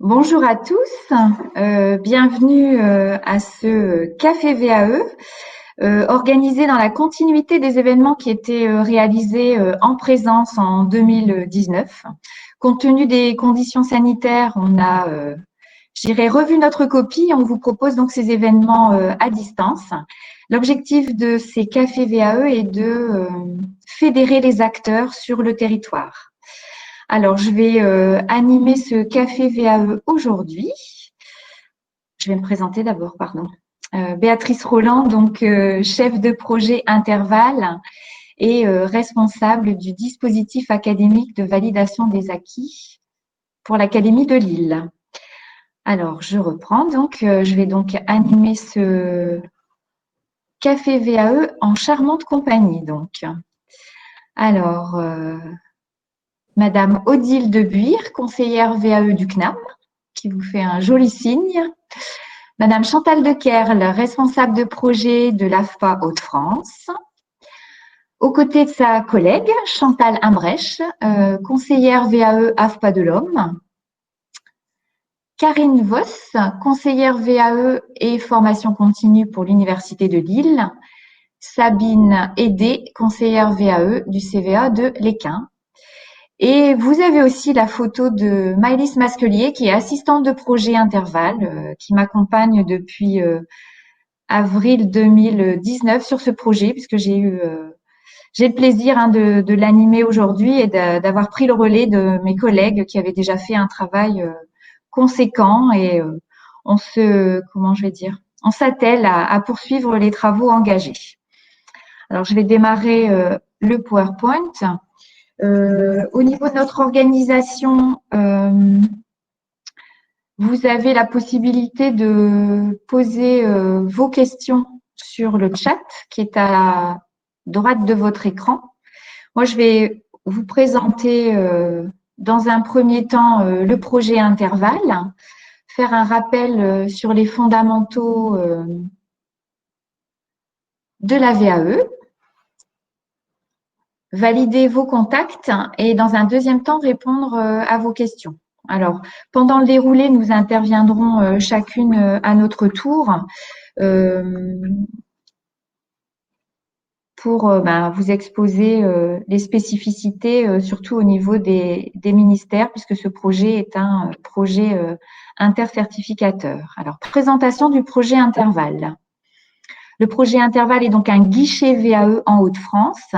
Bonjour à tous, bienvenue à ce Café VAE, organisé dans la continuité des événements qui étaient réalisés en présence en 2019. Compte tenu des conditions sanitaires, on a, revu notre copie et on vous propose donc ces événements à distance. L'objectif de ces Cafés VAE est de fédérer les acteurs sur le territoire. Alors, je vais animer ce Café VAE aujourd'hui. Je vais me présenter d'abord, pardon. Béatrice Roland, donc chef de projet Intervalle et responsable du dispositif académique de validation des acquis pour l'Académie de Lille. Alors, je reprends. Donc, je vais donc animer ce Café VAE en charmante compagnie. Donc, alors, Madame Odile Debuire, conseillère VAE du CNAM, qui vous fait un joli signe. Madame Chantal Dekerle, responsable de projet de l'AFPA Hauts-de-France. Aux côtés de sa collègue, Chantal Imbrèche, conseillère VAE AFPA de l'Homme. Karine Voss, conseillère VAE et formation continue pour l'Université de Lille. Sabine Hédé, conseillère VAE du CVA de l'Équin. Et vous avez aussi la photo de Maëlys Masquelier, qui est assistante de projet Intervalle, qui m'accompagne depuis avril 2019 sur ce projet, puisque j'ai le plaisir de l'animer aujourd'hui et d'avoir pris le relais de mes collègues qui avaient déjà fait un travail conséquent et on s'attelle à poursuivre les travaux engagés. Alors, je vais démarrer le PowerPoint. Au niveau de notre organisation, vous avez la possibilité de poser vos questions sur le chat qui est à droite de votre écran. Moi, je vais vous présenter dans un premier temps le projet Intervalle, faire un rappel sur les fondamentaux de la VAE, valider vos contacts et dans un deuxième temps répondre à vos questions. Alors, pendant le déroulé, nous interviendrons chacune à notre tour pour vous exposer les spécificités, surtout au niveau des ministères, puisque ce projet est un projet intercertificateur. Alors, présentation du projet Intervalle. Le projet Intervalle est donc un guichet VAE en Hauts-de-France,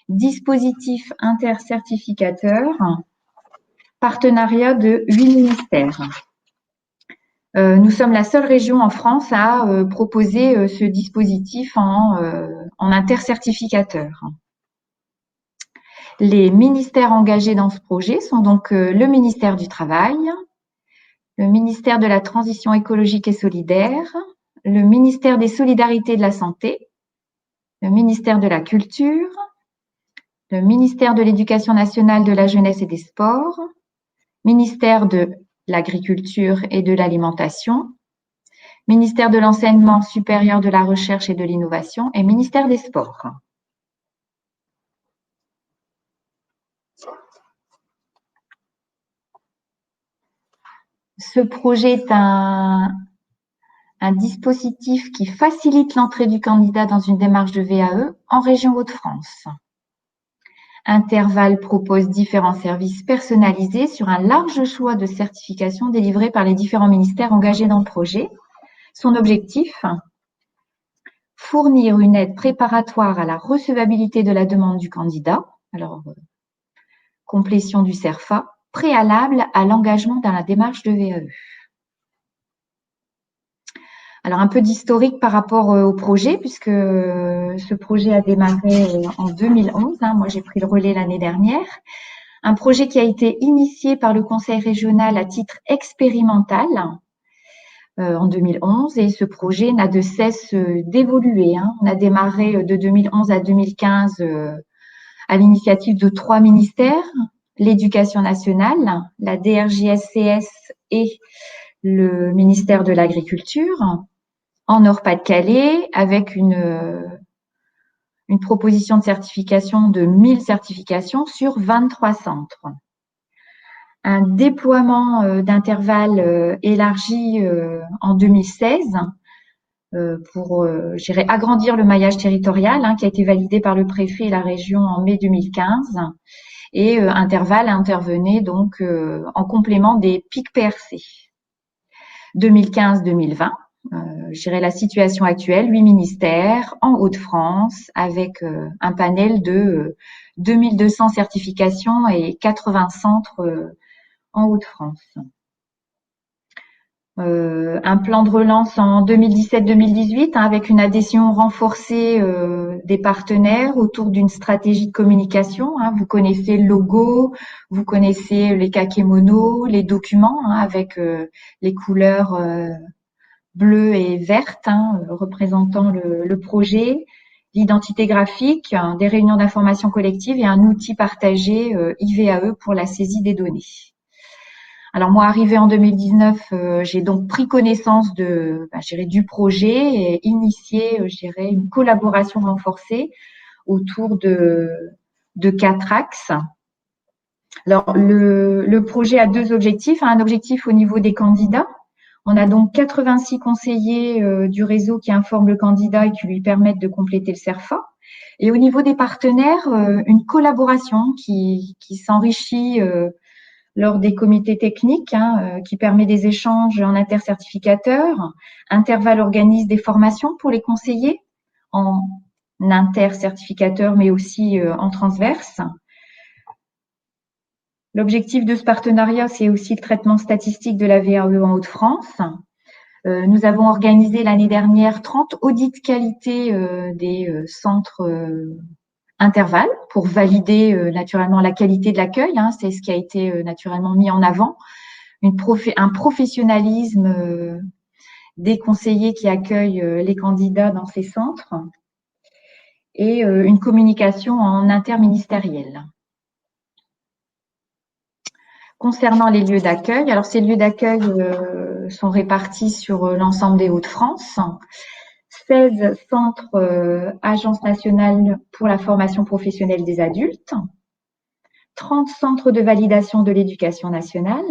dispositif intercertificateur, partenariat de 8 ministères. Nous sommes la seule région en France à proposer ce dispositif en intercertificateur. Les ministères engagés dans ce projet sont donc le ministère du Travail, le ministère de la Transition écologique et solidaire, le ministère des Solidarités et de la Santé, le ministère de la Culture, le ministère de l'Éducation nationale, de la Jeunesse et des Sports, ministère de l'Agriculture et de l'Alimentation, ministère de l'Enseignement supérieur, de la Recherche et de l'Innovation et ministère des Sports. Ce projet est un dispositif qui facilite l'entrée du candidat dans une démarche de VAE en région Hauts-de-France. Intervalle propose différents services personnalisés sur un large choix de certifications délivrées par les différents ministères engagés dans le projet. Son objectif, fournir une aide préparatoire à la recevabilité de la demande du candidat, alors complétion du CERFA, préalable à l'engagement dans la démarche de VAE. Alors, un peu d'historique par rapport au projet, puisque ce projet a démarré en 2011. Moi, j'ai pris le relais l'année dernière. Un projet qui a été initié par le Conseil régional à titre expérimental en 2011. Et ce projet n'a de cesse d'évoluer. On a démarré de 2011 à 2015 à l'initiative de 3 ministères, l'Éducation nationale, la DRJSCS et le ministère de l'Agriculture, en Nord-Pas-de-Calais, avec une proposition de certification de 1000 certifications sur 23 centres. un déploiement d'intervalles élargi en 2016 pour agrandir le maillage territorial qui a été validé par le préfet et la région en mai 2015 et intervalle intervenait donc en complément des pics PRC. 2015-2020, la situation actuelle, 8 ministères en Hauts-de-France avec un panel de 2200 certifications et 80 centres en Hauts-de-France. Un plan de relance en 2017-2018 avec une adhésion renforcée des partenaires autour d'une stratégie de communication. Vous connaissez le logo, vous connaissez les kakémonos, les documents avec les couleurs bleues et vertes représentant le projet, l'identité graphique, des réunions d'information collective et un outil partagé IVAE pour la saisie des données. Alors moi, arrivée en 2019, j'ai donc pris connaissance du projet et initié, une collaboration renforcée autour de 4 axes. Alors le projet a 2 objectifs. Un objectif au niveau des candidats. On a donc 86 conseillers du réseau qui informent le candidat et qui lui permettent de compléter le CERFA. Et au niveau des partenaires, une collaboration qui s'enrichit lors des comités techniques, qui permet des échanges en intercertificateurs. Intervalle organise des formations pour les conseillers en intercertificateur, mais aussi en transverse. L'objectif de ce partenariat, c'est aussi le traitement statistique de la VAE en Hauts-de-France. Nous avons organisé l'année dernière 30 audits de qualité des centres intervalle pour valider naturellement la qualité de l'accueil. C'est ce qui a été naturellement mis en avant. Un professionnalisme des conseillers qui accueillent les candidats dans ces centres et une communication en interministériel. Concernant les lieux d'accueil, alors ces lieux d'accueil sont répartis sur l'ensemble des Hauts-de-France. 16 centres agences nationales pour la formation professionnelle des adultes, 30 centres de validation de l'éducation nationale,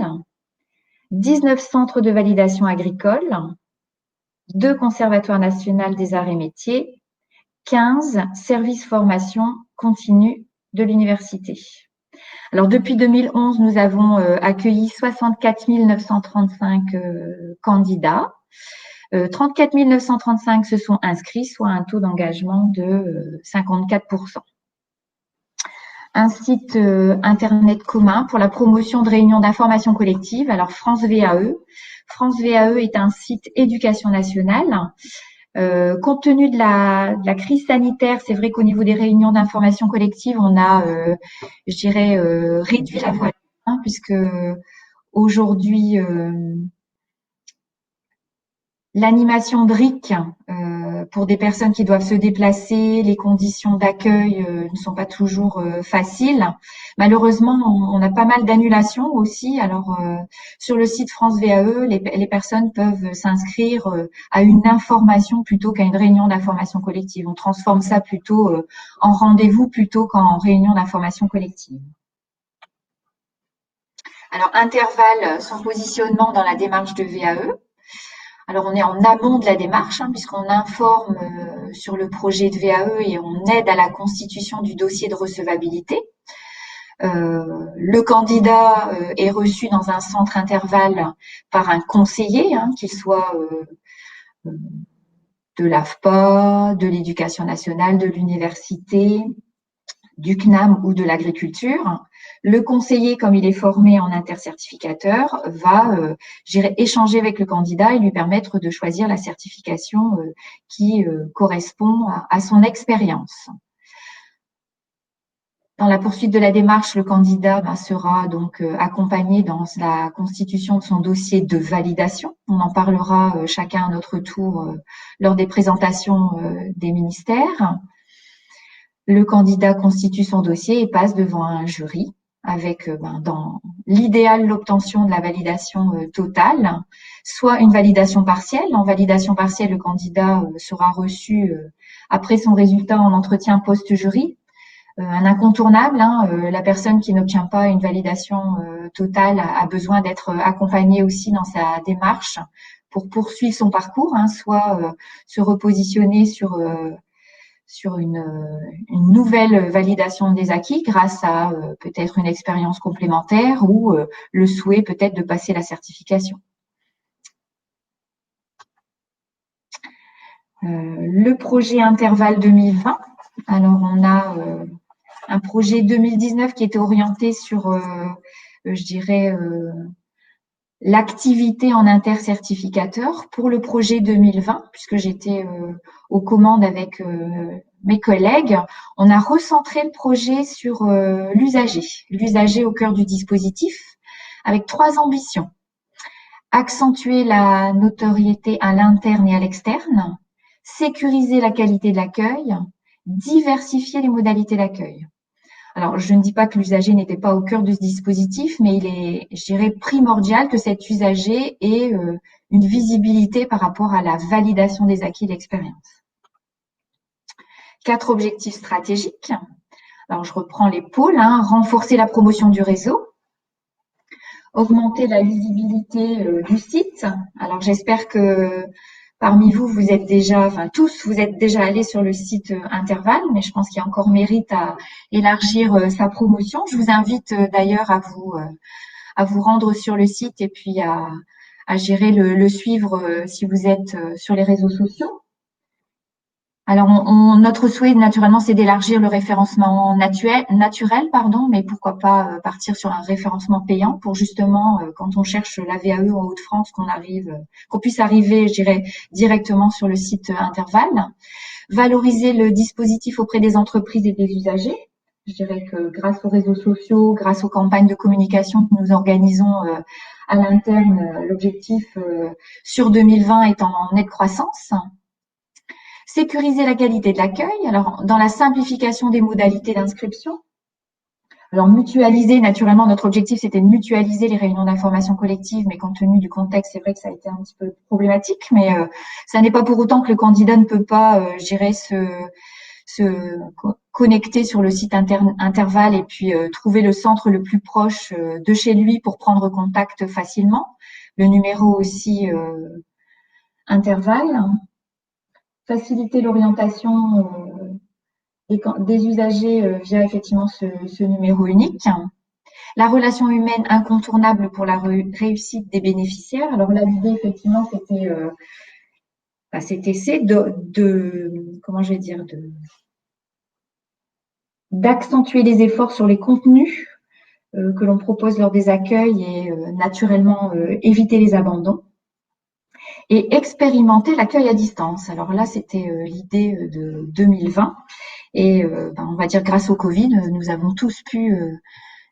19 centres de validation agricole, 2 conservatoires nationaux des arts et métiers, 15 services formation continue de l'université. Alors depuis 2011, nous avons accueilli 64 935 candidats. 34 935 se sont inscrits, soit un taux d'engagement de 54%. Un site internet commun pour la promotion de réunions d'information collective, alors France VAE. France VAE est un site éducation nationale. Compte tenu de la crise sanitaire, c'est vrai qu'au niveau des réunions d'information collective, on a, réduit la voilure, puisque aujourd'hui, l'animation de RIC pour des personnes qui doivent se déplacer, les conditions d'accueil ne sont pas toujours faciles. Malheureusement, on a pas mal d'annulations aussi. Alors, sur le site France VAE, les personnes peuvent s'inscrire à une information plutôt qu'à une réunion d'information collective. On transforme ça plutôt en rendez-vous plutôt qu'en réunion d'information collective. Alors, intervalle son positionnement dans la démarche de VAE. Alors, on est en amont de la démarche, puisqu'on informe sur le projet de VAE et on aide à la constitution du dossier de recevabilité. Le candidat est reçu dans un centre intervalle par un conseiller, qu'il soit de l'AFPA, de l'éducation nationale, de l'université, du CNAM ou de l'agriculture. Le conseiller, comme il est formé en intercertificateur, va échanger avec le candidat et lui permettre de choisir la certification qui correspond à son expérience. Dans la poursuite de la démarche, le candidat sera donc accompagné dans la constitution de son dossier de validation. On en parlera chacun à notre tour lors des présentations des ministères. Le candidat constitue son dossier et passe devant un jury avec, dans l'idéal, l'obtention de la validation totale, soit une validation partielle. En validation partielle, le candidat sera reçu après son résultat en entretien post-jury. un incontournable. La personne qui n'obtient pas une validation totale a besoin d'être accompagnée aussi dans sa démarche pour poursuivre son parcours, soit se repositionner sur une nouvelle validation des acquis grâce à peut-être une expérience complémentaire ou le souhait peut-être de passer la certification. Le projet Intervalle 2020. Alors, on a un projet 2019 qui était orienté sur, je dirais, l'activité en intercertificateur pour le projet 2020, puisque j'étais aux commandes avec mes collègues. On a recentré le projet sur l'usager au cœur du dispositif, avec 3 ambitions. Accentuer la notoriété à l'interne et à l'externe, sécuriser la qualité de l'accueil, diversifier les modalités d'accueil. Alors, je ne dis pas que l'usager n'était pas au cœur de ce dispositif, mais il est, je dirais, primordial que cet usager ait une visibilité par rapport à la validation des acquis de l'expérience. 4 objectifs stratégiques. Alors, je reprends les pôles, renforcer la promotion du réseau, augmenter la visibilité du site. Alors, j'espère que parmi vous, vous êtes déjà, enfin tous, vous êtes déjà allés sur le site Intervalle, mais je pense qu'il y a encore mérite à élargir sa promotion. Je vous invite d'ailleurs à vous rendre sur le site et puis à gérer le suivre si vous êtes sur les réseaux sociaux. Alors, notre souhait, naturellement, c'est d'élargir le référencement naturel, mais pourquoi pas partir sur un référencement payant pour justement, quand on cherche la VAE en Hauts-de-France, qu'on puisse arriver, je dirais, directement sur le site Intervalle. Valoriser le dispositif auprès des entreprises et des usagers. Je dirais que grâce aux réseaux sociaux, grâce aux campagnes de communication que nous organisons à l'interne, l'objectif sur 2020 est en nette croissance. Sécuriser la qualité de l'accueil, alors dans la simplification des modalités d'inscription. Alors mutualiser, naturellement, notre objectif c'était de mutualiser les réunions d'information collective, mais compte tenu du contexte, c'est vrai que ça a été un petit peu problématique, mais ça n'est pas pour autant que le candidat ne peut pas, je dirais, se connecter sur le site Intervalle et puis trouver le centre le plus proche de chez lui pour prendre contact facilement. Le numéro aussi Intervalle. Faciliter l'orientation des usagers via effectivement ce numéro unique. La relation humaine incontournable pour la réussite des bénéficiaires. Alors là, l'idée effectivement, c'est comment je vais dire, d'accentuer les efforts sur les contenus que l'on propose lors des accueils et naturellement éviter les abandons. Et expérimenter l'accueil à distance. Alors là, c'était l'idée de 2020. Et on va dire grâce au Covid, nous avons tous pu,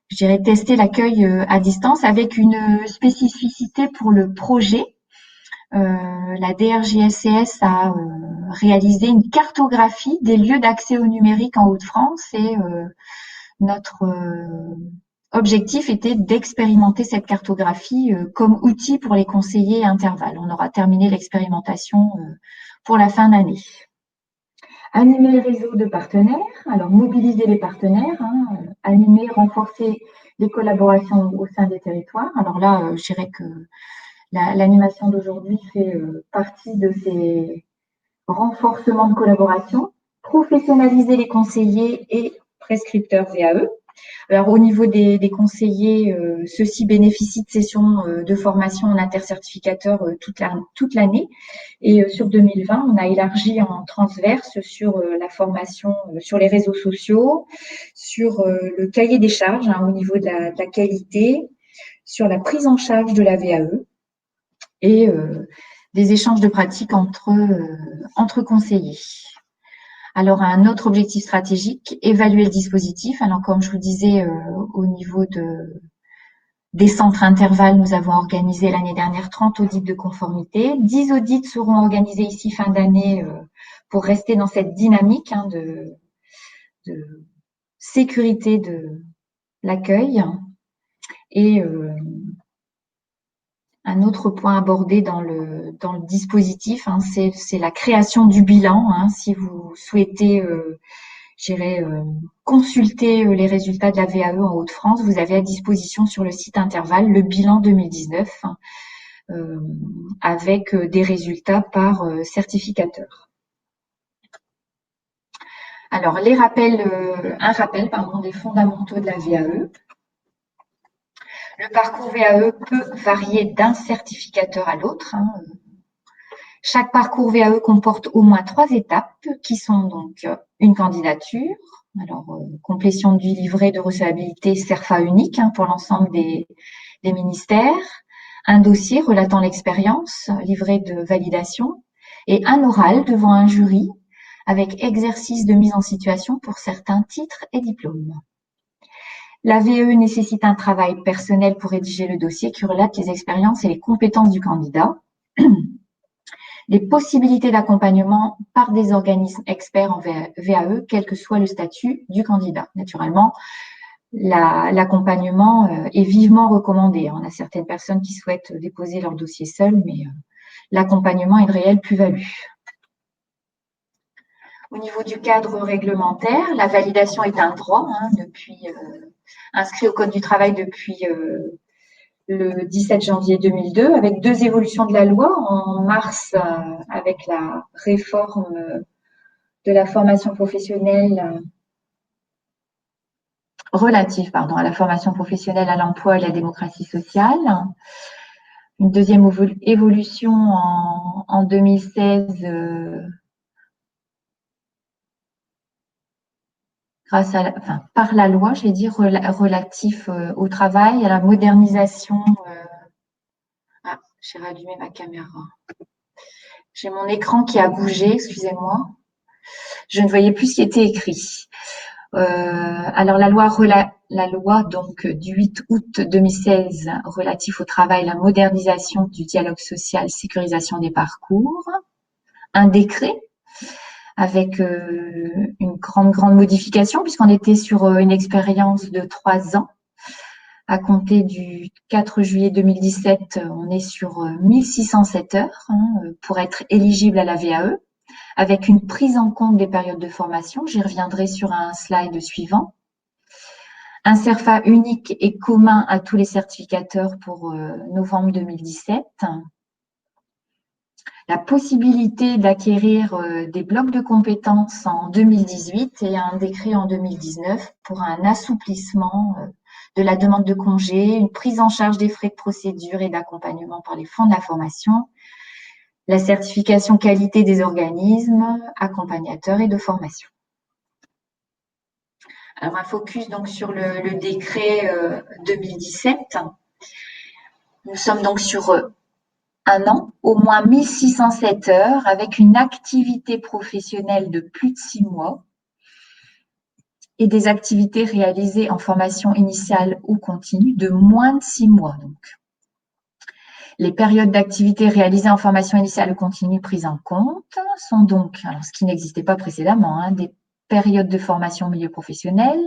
je dirais, tester l'accueil à distance avec une spécificité pour le projet. La DRJSCS a réalisé une cartographie des lieux d'accès au numérique en Hauts-de-France et notre objectif était d'expérimenter cette cartographie comme outil pour les conseillers Intervalle. On aura terminé l'expérimentation pour la fin d'année. Animer le réseau de partenaires, alors mobiliser les partenaires, animer, renforcer les collaborations au sein des territoires. Alors là, je dirais que l'animation d'aujourd'hui fait partie de ces renforcements de collaboration. Professionnaliser les conseillers et prescripteurs VAE. Alors au niveau des conseillers, ceux-ci bénéficient de sessions de formation en intercertificateur toute l'année. Et sur 2020, on a élargi en transverse sur la formation sur les réseaux sociaux, sur le cahier des charges au niveau de la qualité, sur la prise en charge de la VAE et des échanges de pratiques entre conseillers. Alors, un autre objectif stratégique, évaluer le dispositif. Alors, comme je vous disais, au niveau des centres Intervalle, nous avons organisé l'année dernière 30 audits de conformité. 10 audits seront organisés ici fin d'année pour rester dans cette dynamique de sécurité de l'accueil. Et un autre point abordé dans le dispositif, c'est la création du bilan. Si vous souhaitez j'irai consulter les résultats de la VAE en Hauts-de-France. Vous avez à disposition sur le site Intervalle le bilan 2019 avec des résultats par certificateur. Alors, un rappel des fondamentaux de la VAE. Le parcours VAE peut varier d'un certificateur à l'autre. Chaque parcours VAE comporte au moins 3 étapes qui sont donc une candidature, complétion du livret de recevabilité CERFA unique pour l'ensemble des ministères, un dossier relatant l'expérience, livret de validation et un oral devant un jury avec exercice de mise en situation pour certains titres et diplômes. La VAE nécessite un travail personnel pour rédiger le dossier qui relate les expériences et les compétences du candidat. Les possibilités d'accompagnement par des organismes experts en VAE, quel que soit le statut du candidat. Naturellement, l'accompagnement est vivement recommandé. On a certaines personnes qui souhaitent déposer leur dossier seul, mais l'accompagnement est une réelle plus-value. Au niveau du cadre réglementaire, la validation est un droit inscrit au Code du travail depuis le 17 janvier 2002, avec 2 évolutions de la loi. En mars, avec la réforme de la formation professionnelle relative à la formation professionnelle, à l'emploi et à la démocratie sociale. Une deuxième évolution en 2016 par la loi, je vais dire, relatif au travail, à la modernisation. J'ai rallumé ma caméra. J'ai mon écran qui a bougé, excusez-moi. Je ne voyais plus ce qui était écrit. Alors la loi donc du 8 août 2016 relatif au travail, la modernisation du dialogue social, sécurisation des parcours, un décret avec une grande modification puisqu'on était sur une expérience de 3 ans. À compter du 4 juillet 2017, on est sur 1607 heures pour être éligible à la VAE, avec une prise en compte des périodes de formation. J'y reviendrai sur un slide suivant. Un CERFA unique et commun à tous les certificateurs pour novembre 2017. La possibilité d'acquérir des blocs de compétences en 2018 et un décret en 2019 pour un assouplissement de la demande de congé, une prise en charge des frais de procédure et d'accompagnement par les fonds de la formation, la certification qualité des organismes, accompagnateurs et de formation. Alors, un focus donc sur le décret 2017. Nous sommes donc sur un an, au moins 1607 heures, avec une activité professionnelle de plus de 6 mois et des activités réalisées en formation initiale ou continue de moins de 6 mois. Donc, les périodes d'activité réalisées en formation initiale ou continue prises en compte sont donc, alors ce qui n'existait pas précédemment, des périodes de formation au milieu professionnel,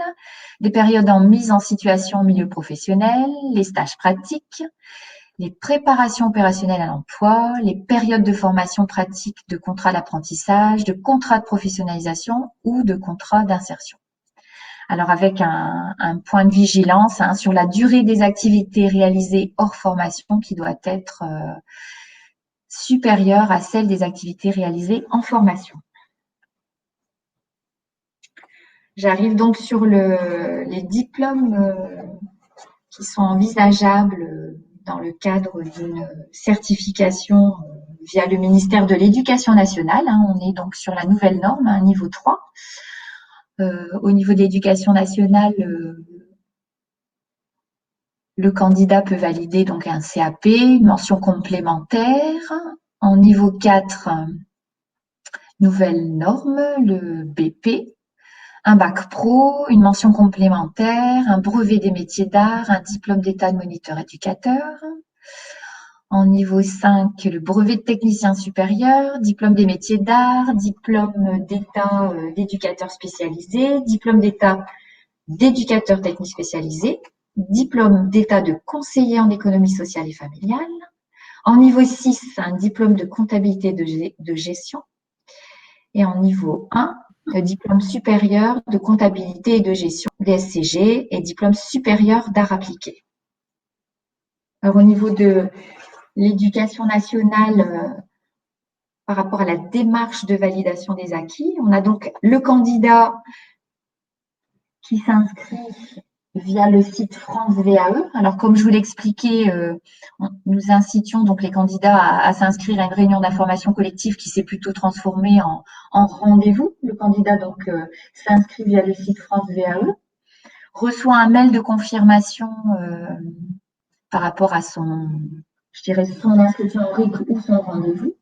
des périodes en mise en situation au milieu professionnel, les stages pratiques, les préparations opérationnelles à l'emploi, les périodes de formation pratique de contrat d'apprentissage, de contrat de professionnalisation ou de contrat d'insertion. Alors avec un point de vigilance sur la durée des activités réalisées hors formation qui doit être supérieure à celle des activités réalisées en formation. J'arrive donc sur les diplômes qui sont envisageables dans le cadre d'une certification via le ministère de l'Éducation nationale. On est donc sur la nouvelle norme, niveau 3. Au niveau de l'Éducation nationale, le candidat peut valider donc un CAP, une mention complémentaire. En niveau 4, nouvelle norme, le BP, un bac pro, une mention complémentaire, un brevet des métiers d'art, un diplôme d'état de moniteur éducateur. En niveau 5, le brevet de technicien supérieur, diplôme des métiers d'art, diplôme d'état d'éducateur spécialisé, diplôme d'état d'éducateur technique spécialisé, diplôme d'état de conseiller en économie sociale et familiale. En niveau 6, un diplôme de comptabilité de gestion. Et en niveau 1, diplôme supérieur de comptabilité et de gestion, DSCG, et diplôme supérieur d'art appliqué. Alors, au niveau de l'éducation nationale, par rapport à la démarche de validation des acquis, on a donc le candidat qui s'inscrit via le site France VAE. Alors, comme je vous l'expliquais, nous incitions donc les candidats à s'inscrire à une réunion d'information collective qui s'est plutôt transformée en rendez-vous. Le candidat donc s'inscrit via le site France VAE, reçoit un mail de confirmation par rapport à son, je dirais, son inscription au RIC ou son rendez-vous.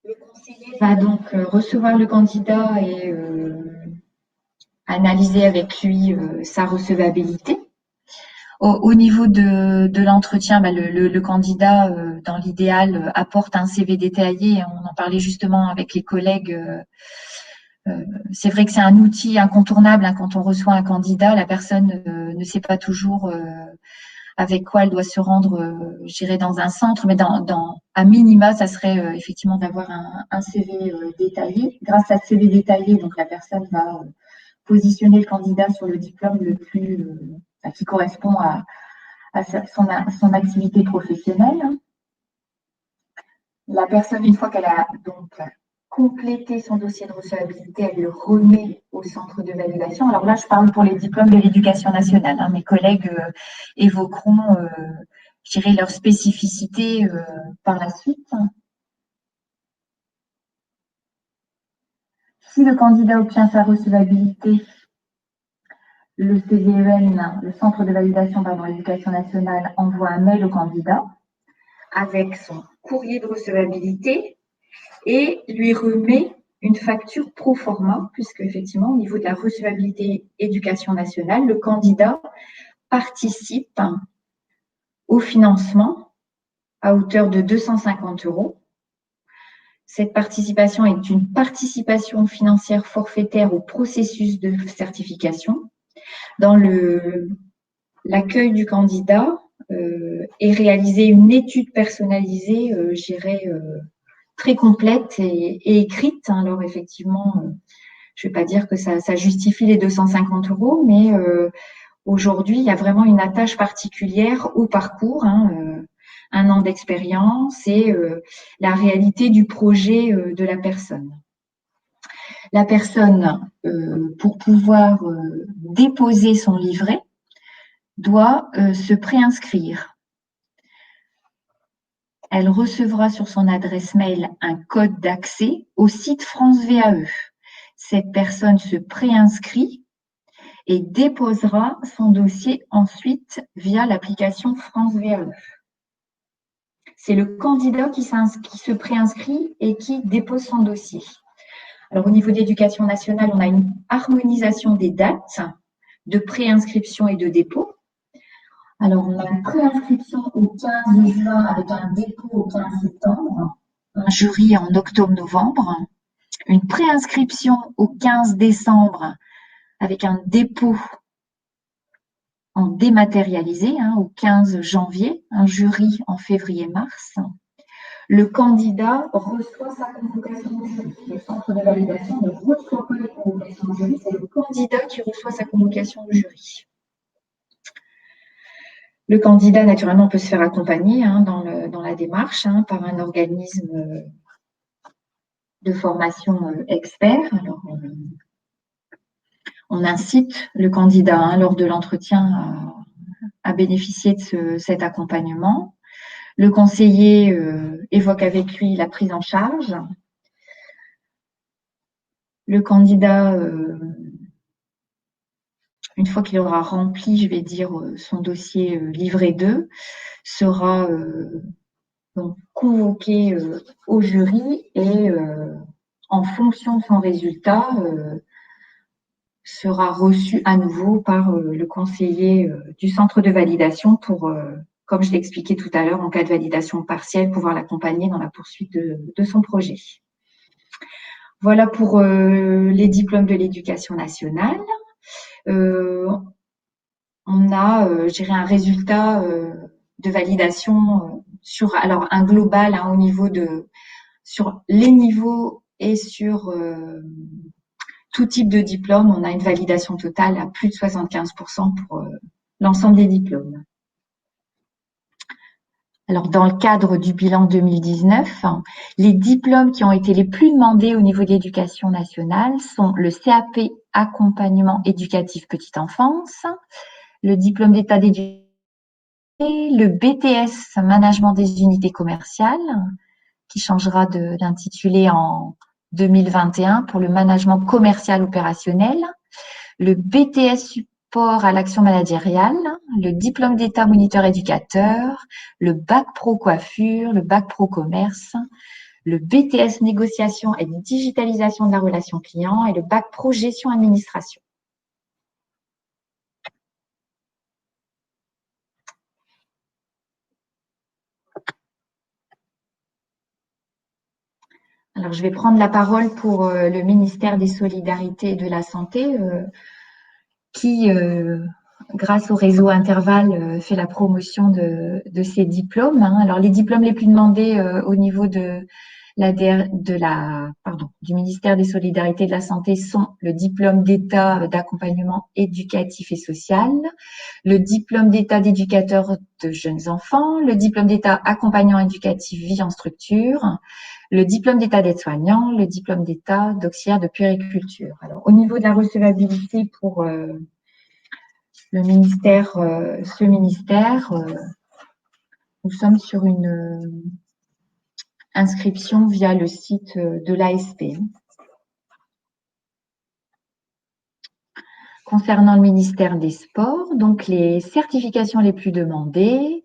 Le conseiller va donc recevoir le candidat et analyser avec lui sa recevabilité. Au niveau de l'entretien, le candidat, dans l'idéal, apporte un CV détaillé. On en parlait justement avec les collègues. C'est vrai que c'est un outil incontournable hein, quand on reçoit un candidat. La personne ne sait pas toujours avec quoi elle doit se rendre, je dirais, dans un centre, mais à minima, ça serait effectivement d'avoir un CV détaillé. Grâce à ce CV détaillé, donc la personne va positionner le candidat sur le diplôme le plus qui correspond à son activité professionnelle. La personne, une fois qu'elle a donc complété son dossier de recevabilité, elle le remet au centre de validation. Alors là, je parle pour les diplômes de l'éducation nationale. Hein. Mes collègues évoqueront, je dirais, leurs spécificités par la suite. Si le candidat obtient sa recevabilité, le CVEN, le centre de validation de l'éducation nationale, envoie un mail au candidat avec son courrier de recevabilité et lui remet une facture pro forma, puisque effectivement, au niveau de la recevabilité éducation nationale, le candidat participe au financement à hauteur de 250 €. Cette participation est une participation financière forfaitaire au processus de certification. Dans l'accueil du candidat est réalisée une étude personnalisée, je dirais, très complète et écrite. Alors effectivement, je ne vais pas dire que ça justifie les 250 €, mais aujourd'hui, il y a vraiment une attache particulière au parcours, hein, 1 an d'expérience et la réalité du projet de la personne. La personne, pour pouvoir déposer son livret, doit se préinscrire. Elle recevra sur son adresse mail un code d'accès au site France VAE. Cette personne se préinscrit et déposera son dossier ensuite via l'application France VAE. C'est le candidat qui se préinscrit et qui dépose son dossier. Alors, au niveau de l'éducation nationale, on a une harmonisation des dates de préinscription et de dépôt. Alors, on a une préinscription au 15 juin avec un dépôt au 15 septembre, un jury en octobre-novembre, une préinscription au 15 décembre avec un dépôt en dématérialisé hein, au 15 janvier, un jury en février-mars. Le candidat reçoit sa convocation de jury. Le centre de validation ne reçoit pas les convocations de jury, c'est le candidat qui reçoit sa convocation de jury. Le candidat, naturellement, peut se faire accompagner hein, dans la démarche hein, par un organisme de formation expert. Alors, on incite le candidat hein, lors de l'entretien à bénéficier de cet accompagnement. Le conseiller évoque avec lui la prise en charge. Le candidat, une fois qu'il aura rempli, je vais dire, son dossier livret 2, sera donc convoqué au jury et en fonction de son résultat, sera reçu à nouveau par le conseiller du centre de validation pour, comme je l'expliquais tout à l'heure, en cas de validation partielle, pouvoir l'accompagner dans la poursuite de son projet. Voilà pour les diplômes de l'éducation nationale. On a, je dirais, un résultat de validation sur alors un global hein, au niveau de sur les niveaux et sur tout type de diplôme, on a une validation totale à plus de 75% pour l'ensemble des diplômes. Alors, dans le cadre du bilan 2019, les diplômes qui ont été les plus demandés au niveau de l'éducation nationale sont le CAP accompagnement éducatif petite enfance, le diplôme d'état d'éducation, le BTS management des unités commerciales, qui changera d'intitulé en 2021 pour le management commercial opérationnel, le BTS support à l'action managériale, le diplôme d'état moniteur éducateur, le bac pro coiffure, le bac pro commerce, le BTS négociation et digitalisation de la relation client et le bac pro gestion administration. Alors, je vais prendre la parole pour le ministère des Solidarités et de la Santé, qui, grâce au réseau Interval, fait la promotion de ces diplômes. Alors, les diplômes les plus demandés au niveau du ministère des Solidarités et de la Santé sont le diplôme d'état d'accompagnement éducatif et social, le diplôme d'état d'éducateur de jeunes enfants, le diplôme d'état accompagnant éducatif vie en structure, le diplôme d'état d'aide-soignant, le diplôme d'état d'auxiliaire de puériculture. Alors, au niveau de la recevabilité pour le ministère, nous sommes sur une inscription via le site de l'ASP. Concernant le ministère des Sports, donc les certifications les plus demandées,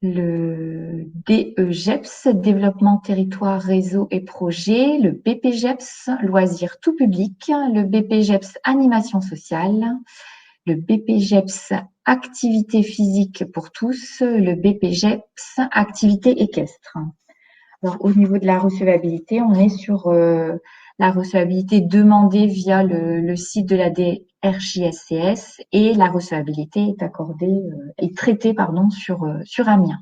le DEGEPS, Développement Territoire, Réseau et Projet, le BPGEPS, Loisirs tout public, le BPGEPS, Animation sociale, le BPGEPS, Activité physique pour tous, le BPGEPS, Activité équestre. Alors, au niveau de la recevabilité, on est sur la recevabilité demandée via le site de la DRJSCS et la recevabilité est traitée sur Amiens.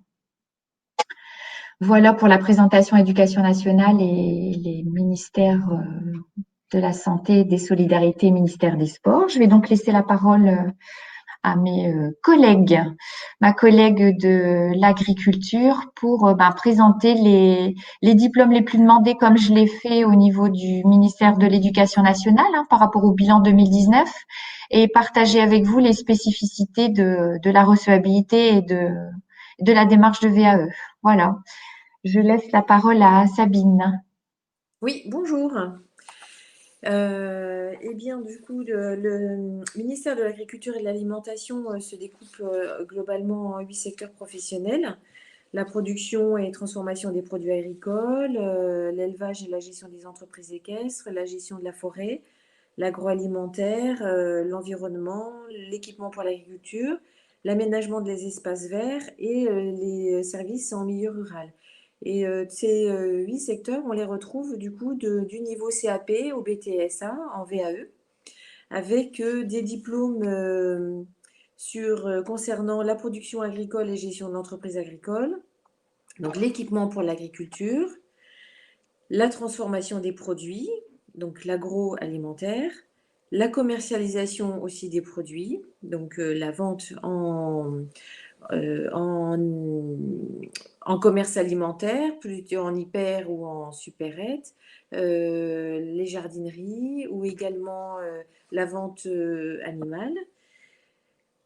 Voilà pour la présentation éducation nationale et les ministères de la Santé, des Solidarités, ministère des Sports. Je vais donc laisser la parole à mes collègues, ma collègue de l'agriculture pour présenter les diplômes les plus demandés comme je l'ai fait au niveau du ministère de l'Éducation nationale par rapport au bilan 2019 et partager avec vous les spécificités de la recevabilité et de la démarche de VAE. Voilà. Je laisse la parole à Sabine. Oui, bonjour. Eh bien, du coup, le ministère de l'Agriculture et de l'Alimentation se découpe globalement en 8 secteurs professionnels. La production et transformation des produits agricoles, l'élevage et la gestion des entreprises équestres, la gestion de la forêt, l'agroalimentaire, l'environnement, l'équipement pour l'agriculture, l'aménagement des espaces verts et les services en milieu rural. Et ces 8 secteurs, on les retrouve du coup du niveau CAP au BTSA en VAE, avec des diplômes concernant la production agricole et gestion de l'entreprise agricole, donc l'équipement pour l'agriculture, la transformation des produits, donc l'agroalimentaire, la commercialisation aussi des produits, donc la vente euh, en, en commerce alimentaire, plutôt en hyper ou en supérette, les jardineries ou également la vente animale.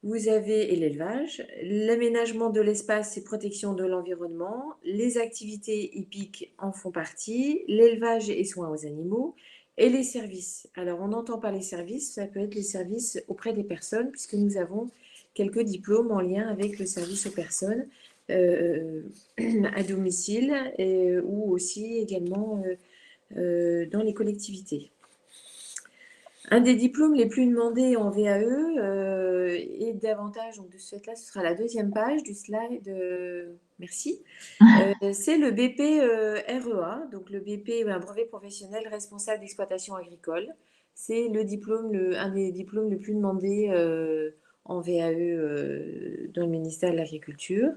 Vous avez et l'élevage, l'aménagement de l'espace et protection de l'environnement, les activités hippiques en font partie, l'élevage et soins aux animaux et les services. Alors on entend par les services, ça peut être les services auprès des personnes puisque nous avons quelques diplômes en lien avec le service aux personnes à domicile ou aussi également dans les collectivités. Un des diplômes les plus demandés en VAE et davantage, donc de ce fait-là, ce sera la deuxième page du slide. Merci. C'est le BP REA, donc le BP, un brevet professionnel responsable d'exploitation agricole. C'est un des diplômes les plus demandés en VAE dans le ministère de l'Agriculture.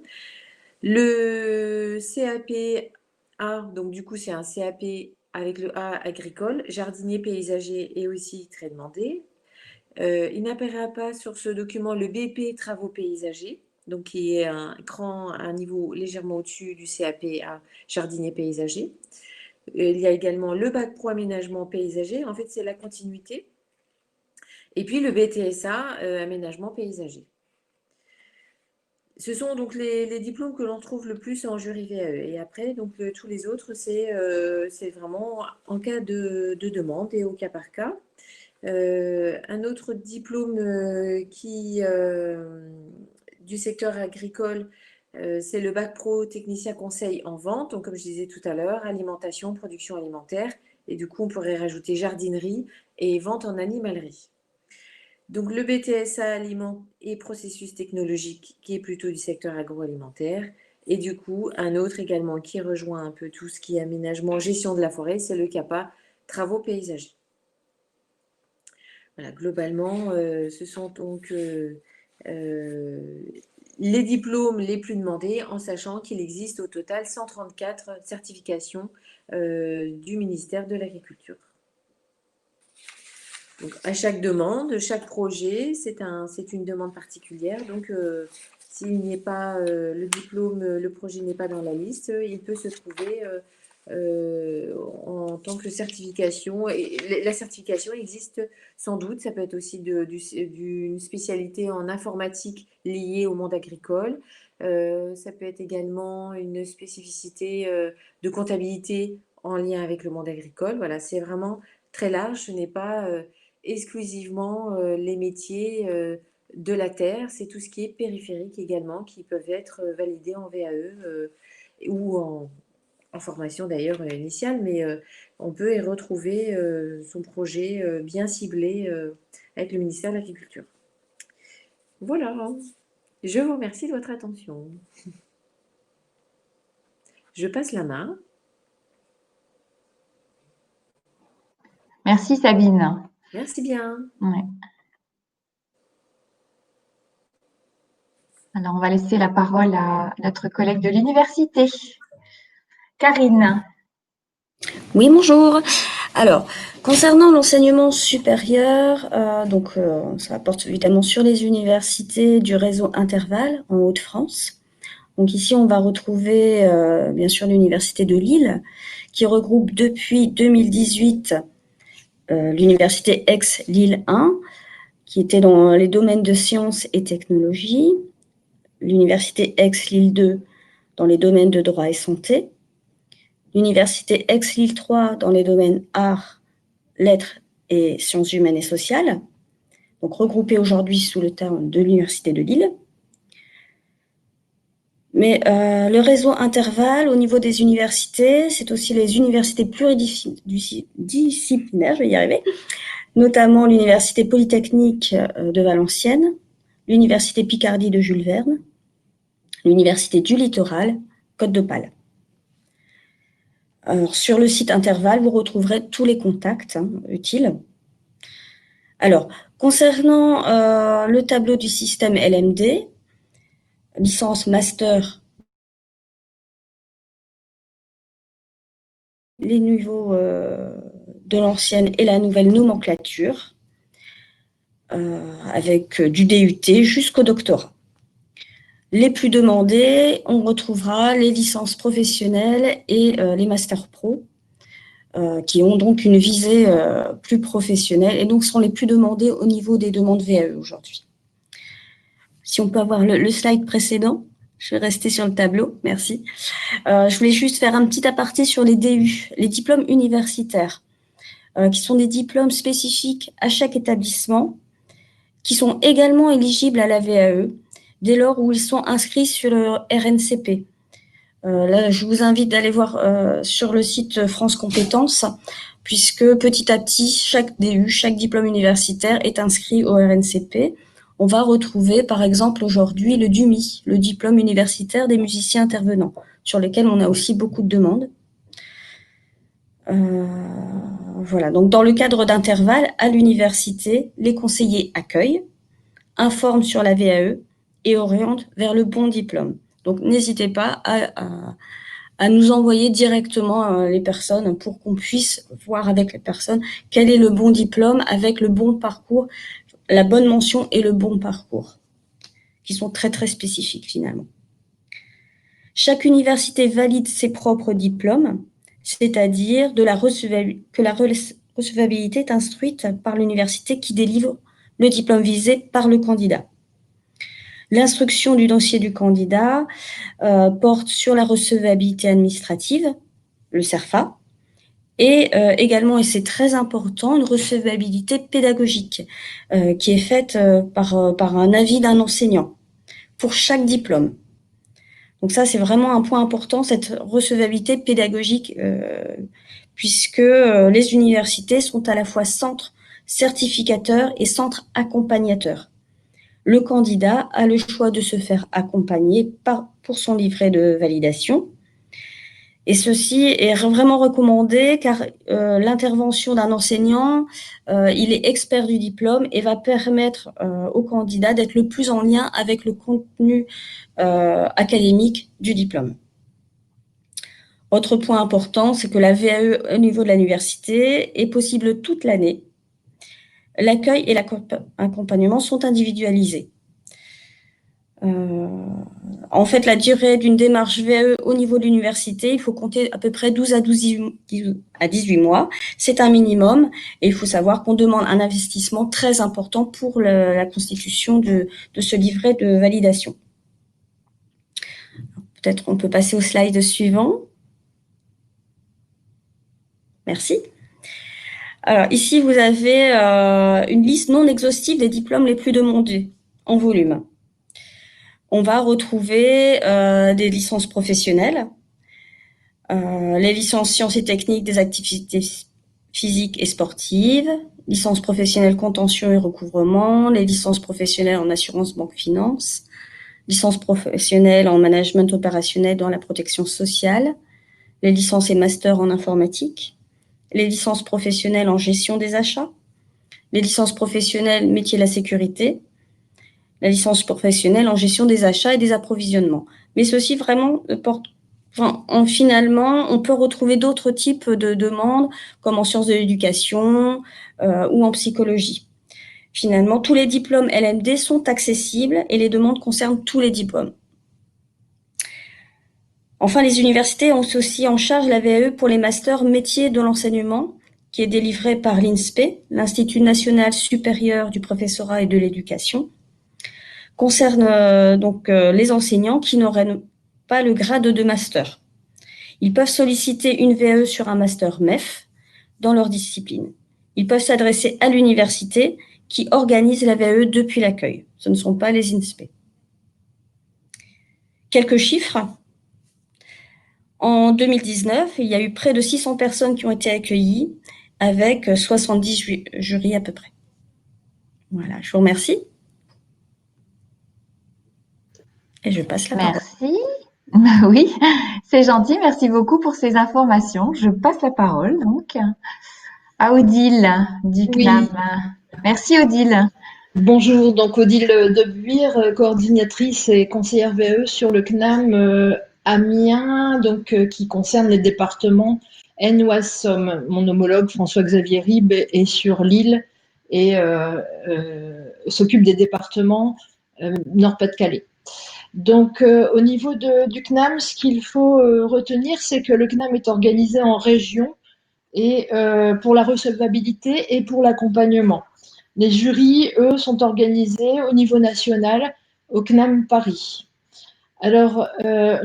Le CAP A, donc du coup, c'est un CAP avec le A agricole, jardinier paysager et aussi très demandé. Il n'apparaît pas sur ce document le BP travaux paysagers, donc qui est un niveau légèrement au-dessus du CAP à jardinier paysager. Il y a également le bac pro aménagement paysager, en fait c'est la continuité. Et puis le BTSA, aménagement paysager. Ce sont donc les diplômes que l'on trouve le plus en jury VAE. Et après, donc, tous les autres, c'est vraiment en cas de demande et au cas par cas. Un autre diplôme du secteur agricole, c'est le bac pro technicien conseil en vente. Donc, comme je disais tout à l'heure, alimentation, production alimentaire. Et du coup, on pourrait rajouter jardinerie et vente en animalerie. Donc, le BTSA aliments et processus technologiques, qui est plutôt du secteur agroalimentaire. Et du coup, un autre également qui rejoint un peu tout ce qui est aménagement, gestion de la forêt, c'est le CAPA, travaux paysagers. Voilà, globalement, ce sont donc les diplômes les plus demandés, en sachant qu'il existe au total 134 certifications du ministère de l'Agriculture. Donc, à chaque demande, chaque projet, c'est une demande particulière. Donc, s'il n'y est pas le diplôme, le projet n'est pas dans la liste, il peut se trouver en tant que certification. Et la certification existe sans doute. Ça peut être aussi d'une spécialité en informatique liée au monde agricole. Ça peut être également une spécificité de comptabilité en lien avec le monde agricole. Voilà, c'est vraiment très large. Ce n'est pas exclusivement les métiers de la terre, c'est tout ce qui est périphérique également, qui peuvent être validés en VAE ou en formation d'ailleurs initiale, mais on peut y retrouver son projet bien ciblé avec le ministère de l'Agriculture. Voilà, hein. Je vous remercie de votre attention. Je passe la main. Merci Sabine. Merci bien. Ouais. Alors, on va laisser la parole à notre collègue de l'université, Karine. Oui, bonjour. Alors, concernant l'enseignement supérieur, ça porte évidemment sur les universités du réseau Interval en Hauts-de-France. Donc ici, on va retrouver bien sûr l'université de Lille, qui regroupe depuis 2018 l'université Aix-Lille 1, qui était dans les domaines de sciences et technologies, l'université Aix-Lille 2 dans les domaines de droit et santé, l'université Aix-Lille 3 dans les domaines arts, lettres et sciences humaines et sociales, donc regroupées aujourd'hui sous le terme de l'université de Lille. Mais le réseau Interval au niveau des universités, c'est aussi les universités pluridisciplinaires, je vais y arriver, notamment l'université polytechnique de Valenciennes, l'université Picardie de Jules Verne, l'université du Littoral, Côte d'Opale. Alors, sur le site Interval, vous retrouverez tous les contacts utiles. Alors, concernant le tableau du système LMD, licence master, les niveaux de l'ancienne et la nouvelle nomenclature, avec du DUT jusqu'au doctorat. Les plus demandés, on retrouvera les licences professionnelles et les masters pro, qui ont donc une visée plus professionnelle et donc sont les plus demandés au niveau des demandes VAE aujourd'hui. Si on peut avoir le slide précédent, je vais rester sur le tableau, merci. Je voulais juste faire un petit aparté sur les DU, les diplômes universitaires, qui sont des diplômes spécifiques à chaque établissement, qui sont également éligibles à la VAE, dès lors où ils sont inscrits sur le RNCP. Là, je vous invite d'aller voir sur le site France Compétences, puisque petit à petit, chaque DU, chaque diplôme universitaire est inscrit au RNCP. On va retrouver, par exemple, aujourd'hui, le DUMI, le diplôme universitaire des musiciens intervenants, sur lequel on a aussi beaucoup de demandes. Voilà, donc dans le cadre d'Interval, à l'université, les conseillers accueillent, informent sur la VAE et orientent vers le bon diplôme. Donc n'hésitez pas à à nous envoyer directement les personnes pour qu'on puisse voir avec les personnes quel est le bon diplôme avec le bon parcours, la bonne mention et le bon parcours, qui sont très très spécifiques finalement. Chaque université valide ses propres diplômes, c'est-à-dire que la recevabilité est instruite par l'université qui délivre le diplôme visé par le candidat. L'instruction du dossier du candidat porte sur la recevabilité administrative, le CERFA, et également, et c'est très important, une recevabilité pédagogique qui est faite par un avis d'un enseignant pour chaque diplôme. Donc ça, c'est vraiment un point important, cette recevabilité pédagogique, puisque les universités sont à la fois centre certificateur et centre accompagnateur. Le candidat a le choix de se faire accompagner pour son livret de validation. Et ceci est vraiment recommandé car l'intervention d'un enseignant, il est expert du diplôme et va permettre au candidat d'être le plus en lien avec le contenu académique du diplôme. Autre point important, c'est que la VAE au niveau de l'université est possible toute l'année. L'accueil et l'accompagnement sont individualisés. En fait, la durée d'une démarche VAE au niveau de l'université, il faut compter à peu près 12 à 18 mois. C'est un minimum et il faut savoir qu'on demande un investissement très important pour la constitution de ce livret de validation. Peut-être on peut passer au slide suivant. Merci. Alors ici, vous avez une liste non exhaustive des diplômes les plus demandés en volume. On va retrouver des licences professionnelles, les licences sciences et techniques des activités physiques et sportives, licences professionnelles contentieux et recouvrement, les licences professionnelles en assurance banque finance, licences professionnelles en management opérationnel dans la protection sociale, les licences et masters en informatique, les licences professionnelles en gestion des achats, les licences professionnelles métier de la sécurité, la licence professionnelle en gestion des achats et des approvisionnements. Mais ceci vraiment porte... finalement, on peut retrouver d'autres types de demandes, comme en sciences de l'éducation ou en psychologie. Finalement, tous les diplômes LMD sont accessibles et les demandes concernent tous les diplômes. Enfin, les universités ont aussi en charge la VAE pour les masters métiers de l'enseignement, qui est délivré par l'INSPE, l'Institut national supérieur du professorat et de l'éducation, concerne donc les enseignants qui n'auraient pas le grade de master. Ils peuvent solliciter une VAE sur un master MEF dans leur discipline. Ils peuvent s'adresser à l'université qui organise la VAE depuis l'accueil. Ce ne sont pas les INSPE. Quelques chiffres. En 2019, il y a eu près de 600 personnes qui ont été accueillies avec 70 jurys à peu près. Voilà, je vous remercie. Et je passe la parole. Merci. Oui, c'est gentil. Merci beaucoup pour ces informations. Je passe la parole donc à Odile du Oui, CNAM. Merci Odile. bonjour. Donc Odile Debuire, coordinatrice et conseillère VAE sur le CNAM Amiens, donc qui concerne les départements Aisne-Oise-Somme. Mon homologue François-Xavier Ribes est sur l'île et s'occupe des départements Nord-Pas-de-Calais. Donc au niveau du CNAM, ce qu'il faut retenir, c'est que le CNAM est organisé en région et pour la recevabilité et pour l'accompagnement. Les jurys, eux, sont organisés au niveau national au CNAM Paris. Alors,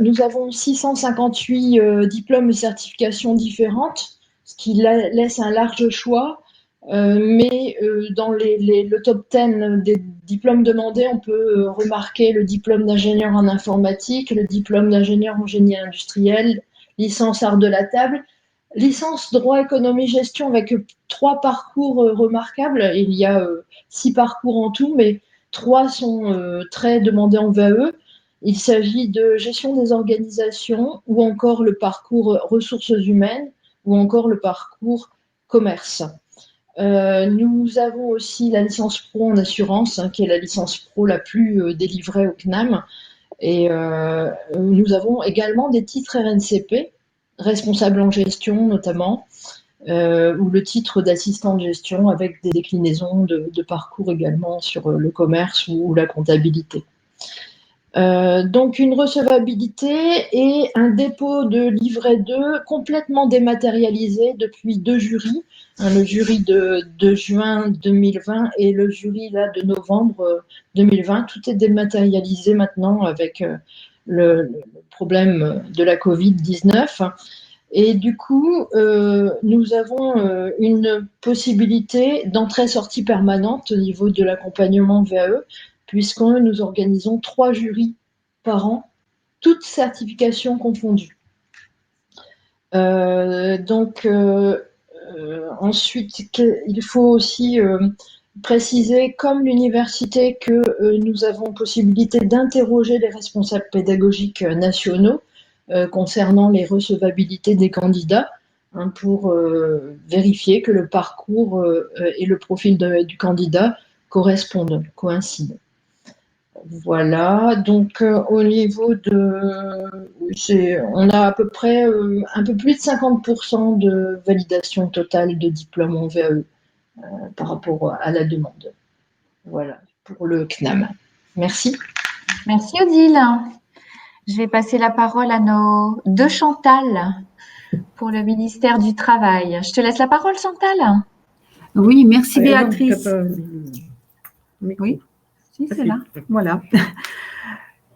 nous avons 658 diplômes et certifications différentes, ce qui laisse un large choix. Mais dans le top 10 des diplômes demandés, on peut remarquer le diplôme d'ingénieur en informatique, le diplôme d'ingénieur en génie industriel, licence art de la table, licence droit, économie, gestion avec 3 parcours remarquables. Il y a 6 parcours en tout, mais 3 sont très demandés en VAE. Il s'agit de gestion des organisations ou encore le parcours ressources humaines ou encore le parcours commerce. Nous avons aussi la licence pro en assurance, qui est la licence pro la plus délivrée au CNAM. Et nous avons également des titres RNCP, responsables en gestion notamment, ou le titre d'assistant de gestion avec des déclinaisons de parcours également sur le commerce ou la comptabilité. Donc une recevabilité et un dépôt de livret 2 complètement dématérialisé depuis 2 jurys, le jury de juin 2020 et le jury là, de novembre 2020. Tout est dématérialisé maintenant avec le problème de la Covid-19. Et du coup, nous avons une possibilité d'entrée-sortie permanente au niveau de l'accompagnement VAE, puisque nous organisons 3 jurys par an, toutes certifications confondues. Ensuite, il faut aussi préciser, comme l'université, que nous avons possibilité d'interroger les responsables pédagogiques nationaux concernant les recevabilités des candidats, hein, pour vérifier que le parcours et le profil du candidat correspondent, coïncident. Voilà, donc au niveau on a à peu près un peu plus de 50% de validation totale de diplôme en VAE par rapport à la demande. Voilà, pour le CNAM. Merci. Merci Odile. Je vais passer la parole à nos deux Chantal pour le ministère du Travail. Je te laisse la parole, Chantal. Oui, merci Béatrice. Oui, si, c'est là. Voilà.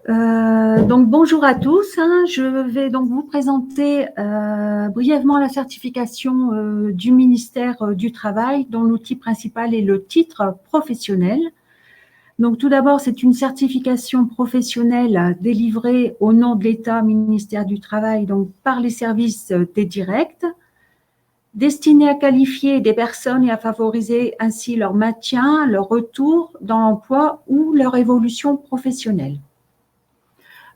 Donc bonjour à tous. Je vais donc vous présenter brièvement la certification du ministère du Travail, dont l'outil principal est le titre professionnel. Donc tout d'abord, c'est une certification professionnelle délivrée au nom de l'État, ministère du Travail, donc par les services des directs, destinée à qualifier des personnes et à favoriser ainsi leur maintien, leur retour dans l'emploi ou leur évolution professionnelle.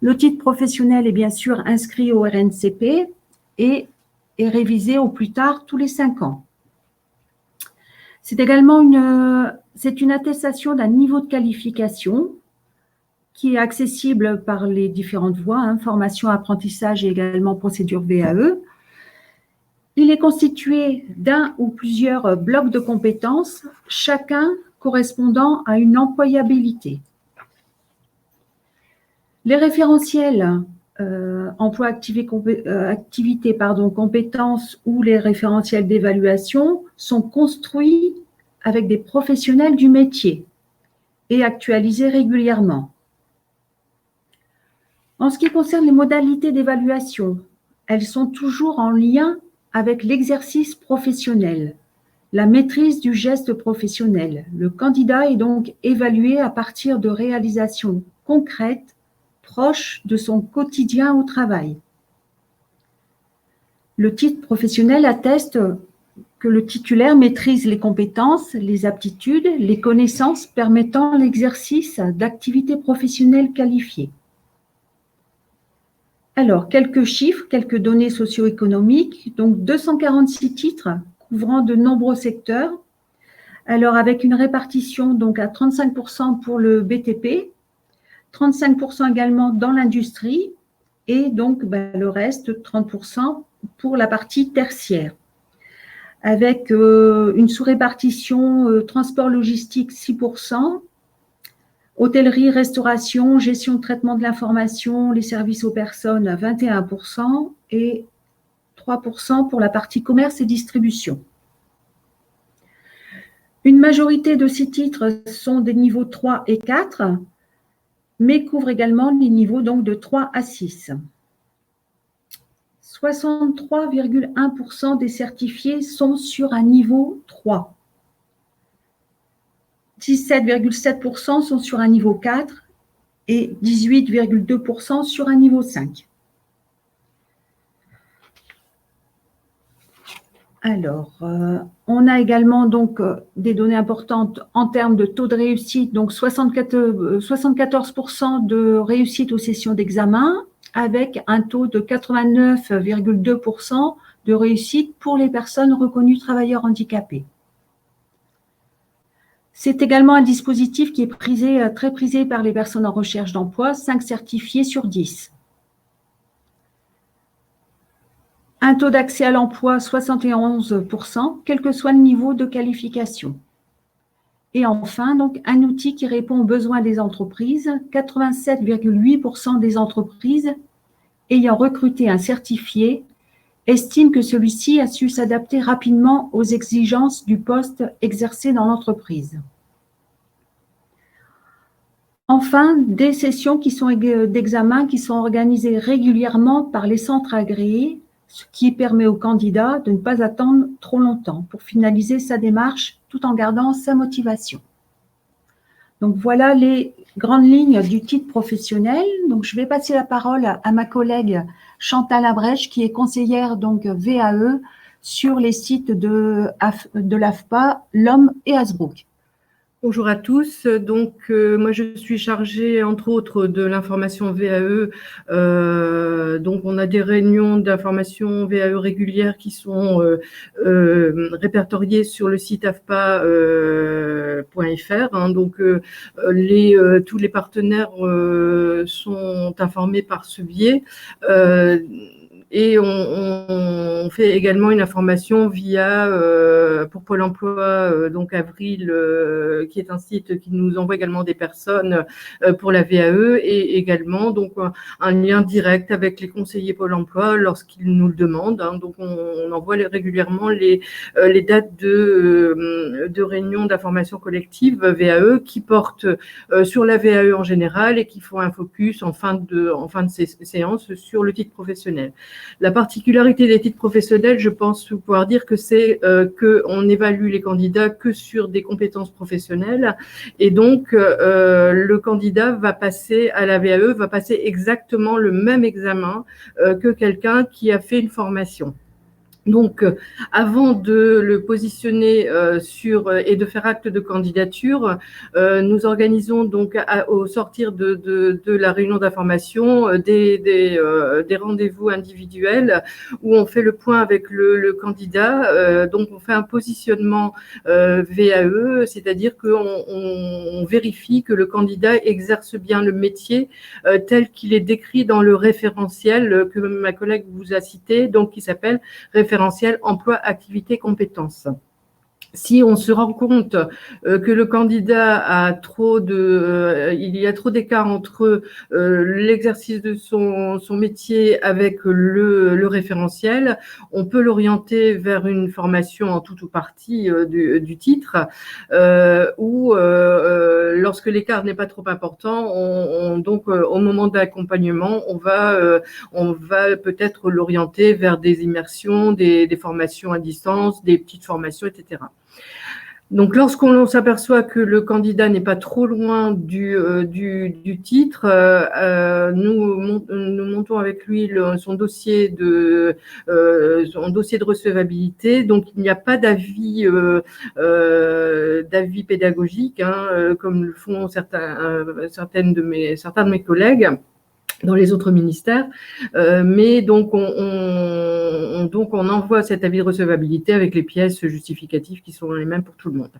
Le titre professionnel est bien sûr inscrit au RNCP et est révisé au plus tard tous les 5 ans. C'est également une attestation d'un niveau de qualification qui est accessible par les différentes voies, formation, apprentissage et également procédure VAE. Il est constitué d'un ou plusieurs blocs de compétences, chacun correspondant à une employabilité. Les référentiels emploi, activité, compétences ou les référentiels d'évaluation sont construits avec des professionnels du métier et actualisés régulièrement. En ce qui concerne les modalités d'évaluation, elles sont toujours en lien avec l'exercice professionnel, la maîtrise du geste professionnel. Le candidat est donc évalué à partir de réalisations concrètes proches de son quotidien au travail. Le titre professionnel atteste que le titulaire maîtrise les compétences, les aptitudes, les connaissances permettant l'exercice d'activités professionnelles qualifiées. Alors, quelques chiffres, quelques données socio-économiques. Donc, 246 titres couvrant de nombreux secteurs. Alors, avec une répartition donc à 35% pour le BTP, 35% également dans l'industrie et donc le reste, 30% pour la partie tertiaire. Avec une sous-répartition transport logistique 6%, hôtellerie, restauration, gestion de traitement de l'information, les services aux personnes à 21% et 3% pour la partie commerce et distribution. Une majorité de ces titres sont des niveaux 3 et 4, mais couvrent également les niveaux donc de 3 à 6. 63,1% des certifiés sont sur un niveau 3. 17,7% sont sur un niveau 4 et 18,2% sur un niveau 5. Alors, on a également donc des données importantes en termes de taux de réussite, donc 74% de réussite aux sessions d'examen, avec un taux de 89,2% de réussite pour les personnes reconnues travailleurs handicapés. C'est également un dispositif qui est très prisé par les personnes en recherche d'emploi, 5 certifiés sur 10. Un taux d'accès à l'emploi 71%, quel que soit le niveau de qualification. Et enfin, donc, un outil qui répond aux besoins des entreprises. 87,8% des entreprises ayant recruté un certifié estiment que celui-ci a su s'adapter rapidement aux exigences du poste exercé dans l'entreprise. Enfin, des sessions d'examen qui sont organisées régulièrement par les centres agréés, ce qui permet au candidat de ne pas attendre trop longtemps pour finaliser sa démarche tout en gardant sa motivation. Donc voilà les grandes lignes du titre professionnel. Donc je vais passer la parole à ma collègue Chantal Abrèche, qui est conseillère donc VAE sur les sites de l'AFPA, l'Homme et Hasbrook. Bonjour à tous. Donc, moi, je suis chargée, entre autres, de l'information VAE. Donc, on a des réunions d'information VAE régulières qui sont répertoriées sur le site afpa.fr. Donc, tous les partenaires sont informés par ce biais. Et on fait également une information via pour Pôle emploi, donc Avril, qui est un site qui nous envoie également des personnes pour la VAE, et également donc un lien direct avec les conseillers Pôle emploi lorsqu'ils nous le demandent. Donc on envoie régulièrement les dates de réunions d'information collective VAE qui portent sur la VAE en général et qui font un focus en fin de ces séances sur le titre professionnel. La particularité des titres professionnels, je pense pouvoir dire que c'est qu'on évalue les candidats que sur des compétences professionnelles, et donc le candidat va passer à la VAE, va passer exactement le même examen que quelqu'un qui a fait une formation. Donc, avant de le positionner et de faire acte de candidature, nous organisons donc au sortir de la réunion d'information des rendez-vous individuels où on fait le point avec le candidat. Donc, on fait un positionnement VAE, c'est-à-dire qu'on vérifie que le candidat exerce bien le métier tel qu'il est décrit dans le référentiel que ma collègue vous a cité, donc qui s'appelle référentiel emploi, activité, compétences. Si on se rend compte que le candidat il y a trop d'écart entre l'exercice de son métier avec le référentiel, on peut l'orienter vers une formation en tout ou partie du titre, ou lorsque l'écart n'est pas trop important, donc au moment d'accompagnement, on va peut-être l'orienter vers des immersions, des formations à distance, des petites formations, etc. Donc, lorsqu'on s'aperçoit que le candidat n'est pas trop loin du titre, nous montons avec lui son dossier de recevabilité. Donc, il n'y a pas d'avis pédagogique, comme le font certains de mes collègues dans les autres ministères, mais donc on envoie cet avis de recevabilité avec les pièces justificatives qui sont les mêmes pour tout le monde.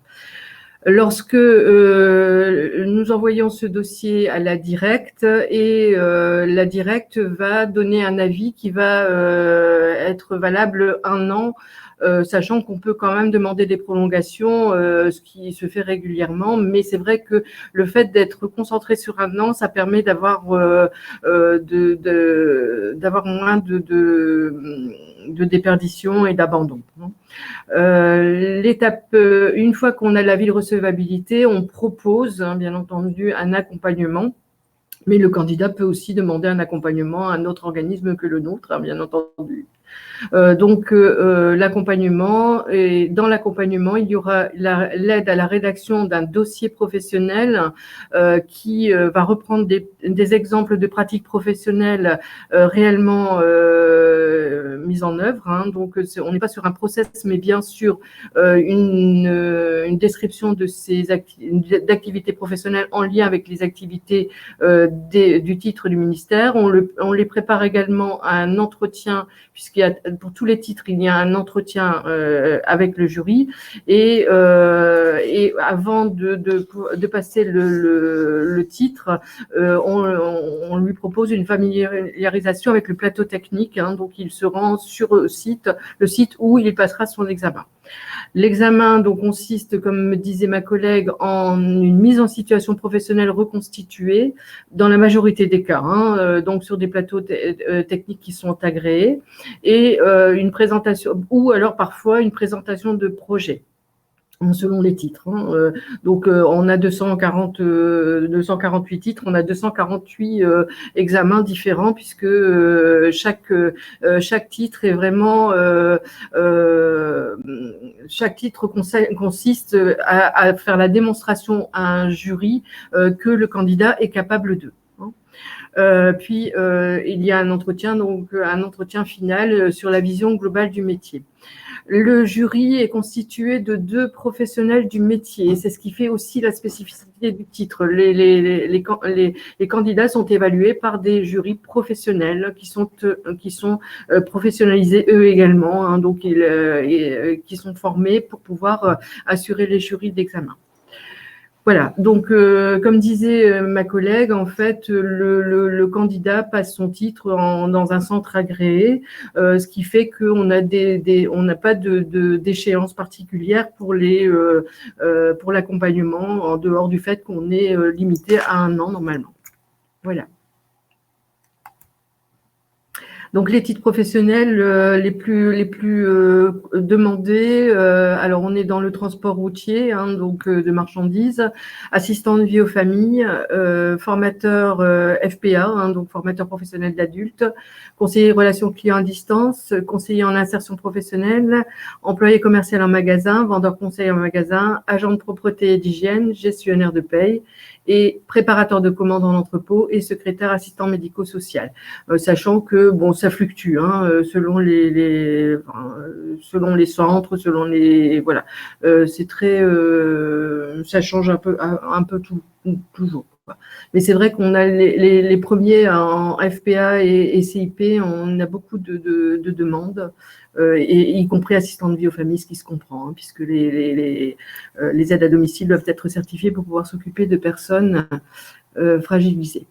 Lorsque nous envoyons ce dossier à la directe, et la directe va donner un avis qui va être valable 1 an, sachant qu'on peut quand même demander des prolongations, ce qui se fait régulièrement, mais c'est vrai que le fait d'être concentré sur 1 an, ça permet d'avoir moins de déperdition et d'abandon. L'étape, une fois qu'on a l'avis de recevabilité, on propose, bien entendu, un accompagnement. Mais le candidat peut aussi demander un accompagnement à un autre organisme que le nôtre, bien entendu. Donc, l'accompagnement, et dans l'accompagnement, il y aura l'aide à la rédaction d'un dossier professionnel qui va reprendre des exemples de pratiques professionnelles réellement mises en œuvre. Donc, on n'est pas sur un process, mais bien sur une description de ces d'activités professionnelles en lien avec les activités du titre du ministère. On les prépare également à un entretien, puisqu'il y a, pour tous les titres, il y a un entretien avec le jury, et et avant de passer le titre, on lui propose une familiarisation avec le plateau technique, hein, donc il se rend sur le site où il passera son examen. L'examen donc consiste, comme me disait ma collègue, en une mise en situation professionnelle reconstituée dans la majorité des cas, hein, donc sur des plateaux techniques qui sont agréés, et une présentation, ou alors parfois une présentation de projet, selon les titres. Hein. Donc, on a 248 titres, on a 248 examens différents, puisque chaque titre est vraiment chaque titre consiste à faire la démonstration à un jury que le candidat est capable de. Puis il y a un entretien final sur la vision globale du métier. Le jury est constitué de 2 professionnels du métier. C'est ce qui fait aussi la spécificité du titre. Les candidats sont évalués par des jurys professionnels qui sont professionnalisés eux également, hein, donc qui sont formés pour pouvoir assurer les jurys d'examen. Voilà, donc comme disait ma collègue, en fait, le candidat passe son titre dans un centre agréé, ce qui fait qu'on n'a on n'a pas d'échéance particulière pour l'accompagnement, en dehors du fait qu'on est limité à 1 an normalement. Voilà. Donc les titres professionnels les plus demandés, alors on est dans le transport routier, hein, donc de marchandises, assistant de vie aux familles, formateur FPA, hein, donc formateur professionnel d'adultes, conseiller relations clients à distance, conseiller en insertion professionnelle, employé commercial en magasin, vendeur conseil en magasin, agent de propreté et d'hygiène, gestionnaire de paye, et préparateur de commandes en entrepôt et secrétaire assistant médico-social, sachant que bon, ça fluctue, hein, selon les centres, selon les voilà, c'est très, ça change un peu toujours. Mais c'est vrai qu'on a les premiers en FPA et CIP, on a beaucoup de demandes, et y compris assistants de vie aux familles, ce qui se comprend, hein, puisque les aides à domicile doivent être certifiées pour pouvoir s'occuper de personnes fragilisées.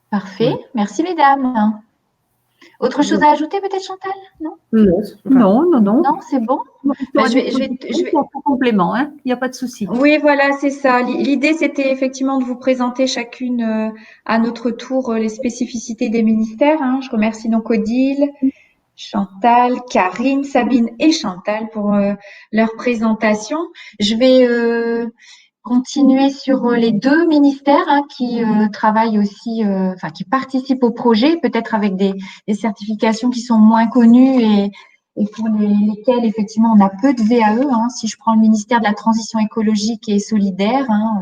Parfait. Ouais. Merci, mesdames. Autre chose à ajouter, peut-être, Chantal? Non? Non, c'est bon. Je vais pour complément, hein. Il n'y a pas de souci. Oui, voilà, c'est ça. L'idée, c'était effectivement de vous présenter chacune à notre tour les spécificités des ministères, hein. Je remercie donc Odile, Chantal, Karine, Sabine et Chantal pour leur présentation. Je vais continuer sur les 2 ministères, hein, qui travaillent aussi, qui participent au projet, peut-être avec des certifications qui sont moins connues et pour lesquelles effectivement on a peu de VAE. Hein. Si je prends le ministère de la Transition écologique et solidaire, hein,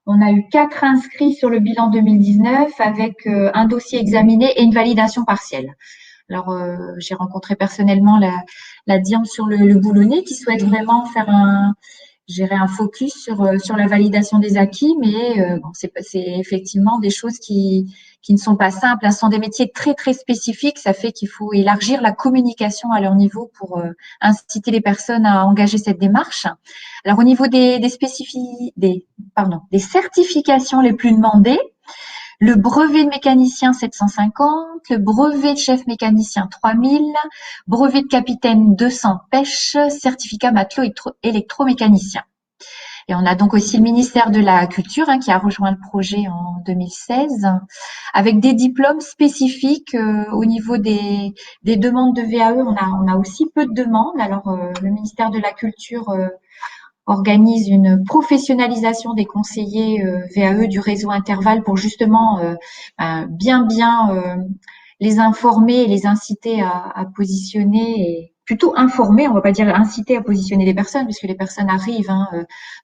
on a eu 4 inscrits sur le bilan 2019 avec un dossier examiné et une validation partielle. Alors, j'ai rencontré personnellement la DIAN sur le Boulonnais qui souhaite vraiment faire un focus sur la validation des acquis, mais bon, c'est effectivement des choses qui ne sont pas simples. Ce sont des métiers très, très spécifiques. Ça fait qu'il faut élargir la communication à leur niveau pour inciter les personnes à engager cette démarche. Alors, au niveau des certifications les plus demandées, le brevet de mécanicien 750, le brevet de chef mécanicien 3000, brevet de capitaine 200 pêche, certificat matelot électromécanicien. Et on a donc aussi le ministère de la Culture, hein, qui a rejoint le projet en 2016 avec des diplômes spécifiques au niveau des demandes de VAE. On a aussi peu de demandes. Alors le ministère de la Culture organise une professionnalisation des conseillers VAE du réseau Interval pour justement bien les informer et les inciter à positionner, et plutôt informer, on va pas dire inciter à positionner les personnes, puisque les personnes arrivent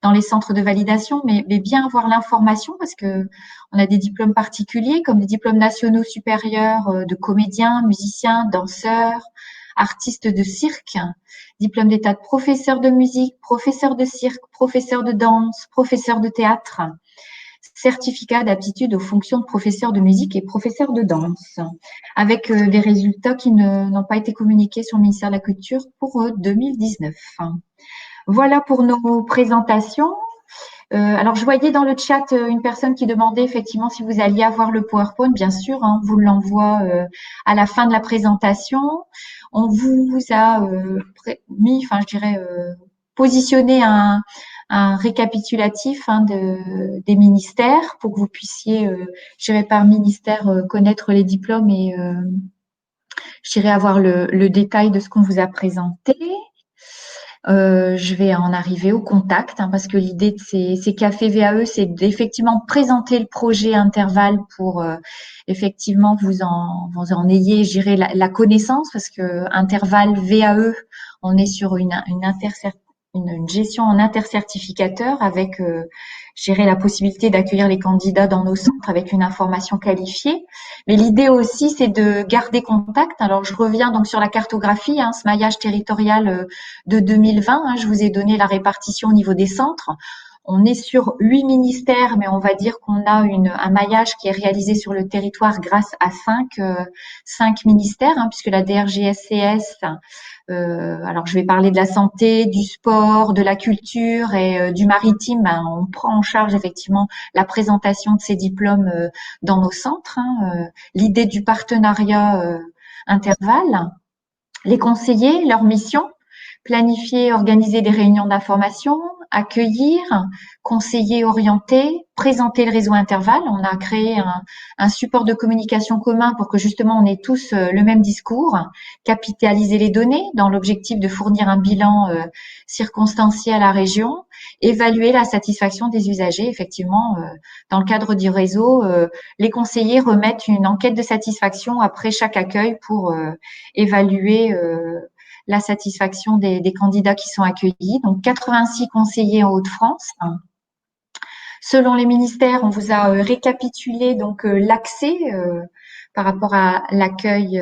dans les centres de validation, mais bien avoir l'information, parce que on a des diplômes particuliers comme des diplômes nationaux supérieurs de comédiens, musiciens, danseurs, artistes de cirque, diplôme d'état de professeur de musique, professeur de cirque, professeur de danse, professeur de théâtre, certificat d'aptitude aux fonctions de professeur de musique et professeur de danse, avec des résultats qui n'ont pas été communiqués sur le ministère de la Culture pour 2019. Voilà pour nos présentations. Alors, je voyais dans le chat une personne qui demandait effectivement si vous alliez avoir le PowerPoint. Bien sûr, hein, on vous l'envoie à la fin de la présentation. On vous a mis, enfin, je dirais, positionné un récapitulatif hein, des ministères pour que vous puissiez, je dirais par ministère, connaître les diplômes et je dirais avoir le détail de ce qu'on vous a présenté. Je vais en arriver au contact hein, parce que l'idée de ces cafés VAE, c'est d'effectivement présenter le projet Interval pour effectivement vous en ayez, je dirais, la connaissance parce que Interval VAE, on est sur une gestion en intercertificateur avec, je dirais, la possibilité d'accueillir les candidats dans nos centres avec une information qualifiée. Mais l'idée aussi, c'est de garder contact. Alors, je reviens donc sur la cartographie, hein, ce maillage territorial de 2020. Hein, je vous ai donné la répartition au niveau des centres. On est sur 8 ministères, mais on va dire qu'on a un maillage qui est réalisé sur le territoire grâce à 5 ministères, hein, puisque la DRGSCS, alors je vais parler de la santé, du sport, de la culture et du maritime. Ben, on prend en charge effectivement la présentation de ces diplômes dans nos centres. Hein, l'idée du partenariat Interval, les conseillers, leur mission, planifier, organiser des réunions d'information, accueillir, conseiller, orienter, présenter le réseau Interval. On a créé un support de communication commun pour que justement on ait tous le même discours, capitaliser les données dans l'objectif de fournir un bilan circonstancié à la région, évaluer la satisfaction des usagers. Effectivement, dans le cadre du réseau, les conseillers remettent une enquête de satisfaction après chaque accueil pour évaluer la satisfaction des candidats qui sont accueillis. Donc, 86 conseillers en Hauts-de-France. Selon les ministères, on vous a récapitulé donc l'accès par rapport à l'accueil,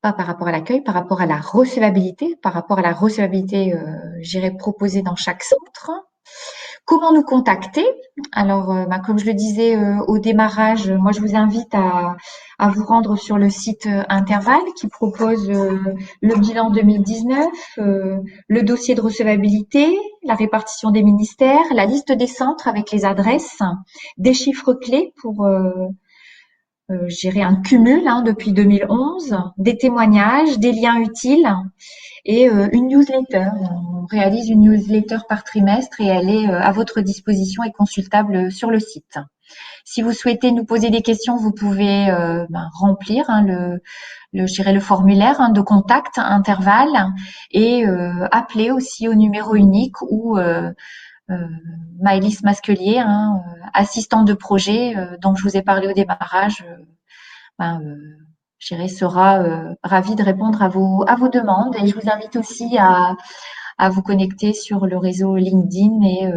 pas par rapport à l'accueil, par rapport à la recevabilité, j'irai proposer dans chaque centre. Comment nous contacter? Alors, comme je le disais au démarrage, moi je vous invite à vous rendre sur le site Interval qui propose le bilan 2019, le dossier de recevabilité, la répartition des ministères, la liste des centres avec les adresses, des chiffres clés pour gérer un cumul hein, depuis 2011, des témoignages, des liens utiles et une newsletter. On réalise une newsletter par trimestre et elle est à votre disposition et consultable sur le site. Si vous souhaitez nous poser des questions, vous pouvez remplir hein, je dirais le formulaire hein, de contact Interval et appeler aussi au numéro unique ou Maëlys Masquelier, hein, assistante de projet dont je vous ai parlé au démarrage, je dirais, sera ravie de répondre à vos demandes. Et je vous invite aussi à vous connecter sur le réseau LinkedIn et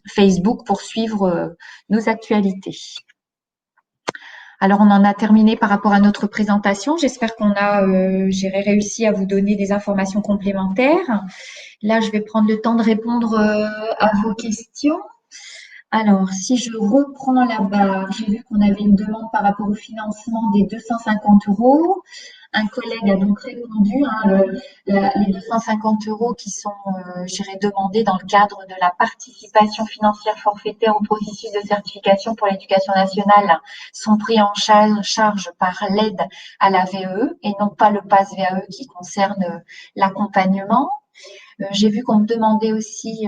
Facebook pour suivre nos actualités. Alors, on en a terminé par rapport à notre présentation. J'espère qu'on a réussi à vous donner des informations complémentaires. Là, je vais prendre le temps de répondre à vos questions. Alors, si je reprends là-bas, j'ai vu qu'on avait une demande par rapport au financement des 250 €. Un collègue a donc répondu, hein, les 250 € qui sont, demandés dans le cadre de la participation financière forfaitaire au processus de certification pour l'éducation nationale sont pris en charge par l'aide à la VAE et non pas le PASS VAE qui concerne l'accompagnement. J'ai vu qu'on me demandait aussi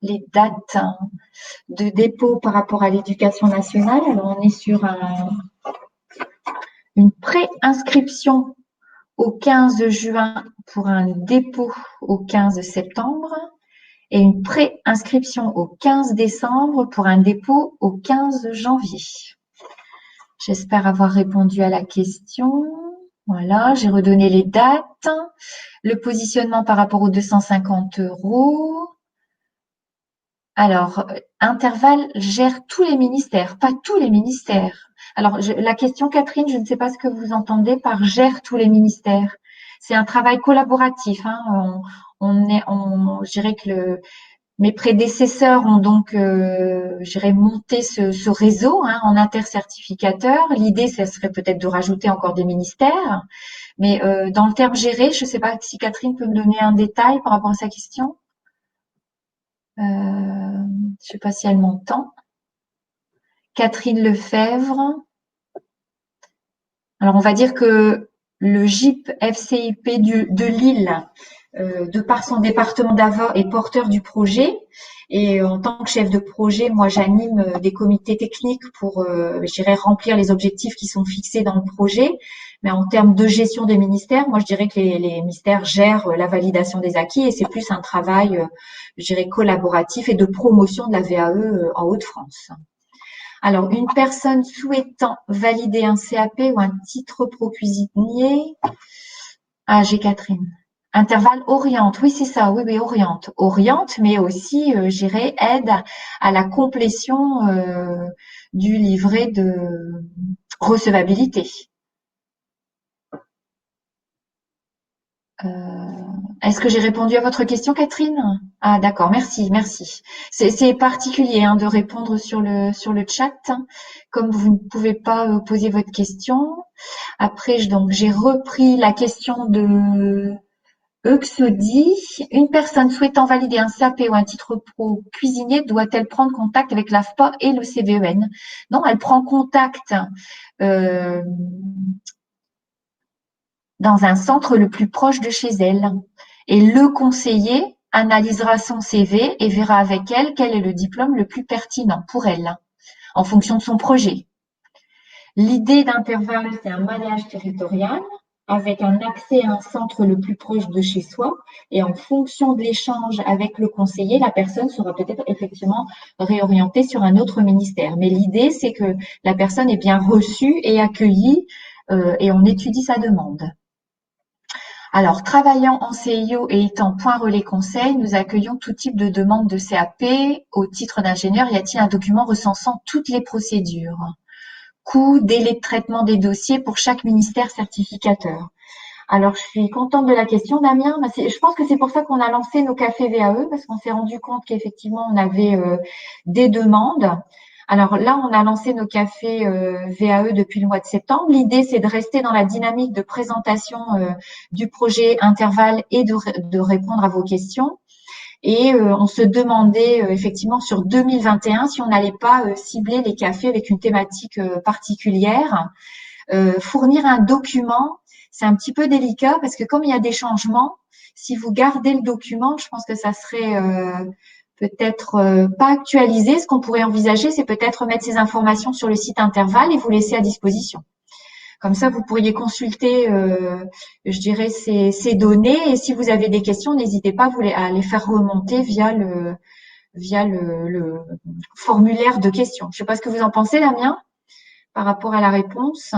les dates de dépôt par rapport à l'éducation nationale. Alors, on est sur une pré-inscription au 15 juin pour un dépôt au 15 septembre et une pré-inscription au 15 décembre pour un dépôt au 15 janvier. J'espère avoir répondu à la question. Voilà, j'ai redonné les dates, le positionnement par rapport aux 250 €. Alors, Interval gère tous les ministères, pas tous les ministères. Alors, la question, Catherine, je ne sais pas ce que vous entendez par gère tous les ministères. C'est un travail collaboratif. Hein. Je dirais que Mes prédécesseurs ont donc, monté ce réseau en intercertificateurs. L'idée, ça serait peut-être de rajouter encore des ministères. Mais dans le terme gérer, je ne sais pas si Catherine peut me donner un détail par rapport à sa question. Je ne sais pas si elle m'entend. Catherine Lefebvre. Alors, on va dire que le GIP FCIP de Lille, de par son département d'Avord, est porteur du projet. Et en tant que chef de projet, moi, j'anime des comités techniques pour, remplir les objectifs qui sont fixés dans le projet. Mais en termes de gestion des ministères, moi, je dirais que les ministères gèrent la validation des acquis et c'est plus un travail, collaboratif et de promotion de la VAE en Hauts-de-France. Alors, une personne souhaitant valider un CAP ou un titre pro cuisinier. Ah, j'ai Catherine. Intervalle oriente, oui c'est ça, oui oriente. Oriente, mais aussi, aide à la complétion du livret de recevabilité. Est-ce que j'ai répondu à votre question, Catherine? Ah d'accord, merci. C'est particulier de répondre sur le chat, comme vous ne pouvez pas poser votre question. Après, j'ai repris la question de Euxodi. Une personne souhaitant valider un CAP ou un titre pro cuisinier doit-elle prendre contact avec l'AFPA et le CVEN? Non, elle prend contact dans un centre le plus proche de chez elle. Et le conseiller analysera son CV et verra avec elle quel est le diplôme le plus pertinent pour elle, en fonction de son projet. L'idée d'Intervalle, c'est un maillage territorial avec un accès à un centre le plus proche de chez soi. Et en fonction de l'échange avec le conseiller, la personne sera peut-être effectivement réorientée sur un autre ministère. Mais l'idée, c'est que la personne est bien reçue et accueillie et on étudie sa demande. Alors, travaillant en CIO et étant point relais conseil, nous accueillons tout type de demande de CAP. Au titre d'ingénieur, y a-t-il un document recensant toutes les procédures? Coût, délai de traitement des dossiers pour chaque ministère certificateur. Alors, je suis contente de la question, Damien. Je pense que c'est pour ça qu'on a lancé nos cafés VAE, parce qu'on s'est rendu compte qu'effectivement, on avait des demandes. Alors là, on a lancé nos cafés VAE depuis le mois de septembre. L'idée, c'est de rester dans la dynamique de présentation du projet Intervalle et de répondre à vos questions. Et on se demandait effectivement sur 2021 si on n'allait pas cibler les cafés avec une thématique particulière. Fournir un document, c'est un petit peu délicat parce que comme il y a des changements, si vous gardez le document, je pense que ça serait peut-être pas actualisé. Ce qu'on pourrait envisager, c'est peut-être mettre ces informations sur le site Intervalle et vous laisser à disposition. Comme ça, vous pourriez consulter, ces données. Et si vous avez des questions, n'hésitez pas à les faire remonter via le formulaire de questions. Je ne sais pas ce que vous en pensez, Damien, par rapport à la réponse.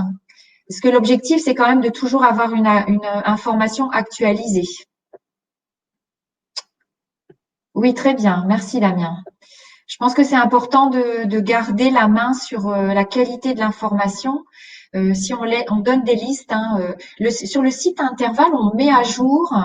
Parce que l'objectif, c'est quand même de toujours avoir une information actualisée. Oui, très bien. Merci, Damien. Je pense que c'est important de garder la main sur la qualité de l'information. Si on donne des listes, sur le site Intervalle, on met à jour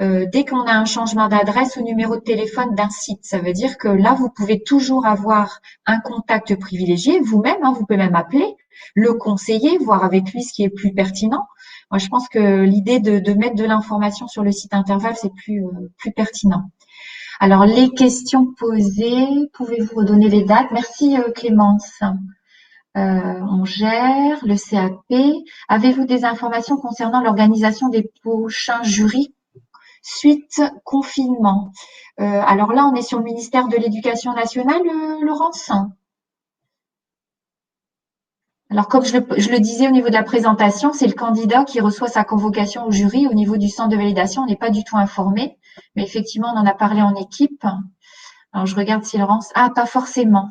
dès qu'on a un changement d'adresse ou numéro de téléphone d'un site. Ça veut dire que là, vous pouvez toujours avoir un contact privilégié vous-même. Vous pouvez même appeler le conseiller, voir avec lui ce qui est plus pertinent. Moi, je pense que l'idée de mettre de l'information sur le site Intervalle, c'est plus pertinent. Alors, les questions posées, pouvez-vous redonner les dates? Merci Clémence. On gère le CAP. Avez-vous des informations concernant l'organisation des prochains jurys suite confinement? Alors là, on est sur le ministère de l'Éducation nationale, Laurence? Alors, comme je le disais au niveau de la présentation, c'est le candidat qui reçoit sa convocation au jury. Au niveau du centre de validation, on n'est pas du tout informé. Mais effectivement, on en a parlé en équipe. Alors, je regarde si Laurence… Ah, pas forcément.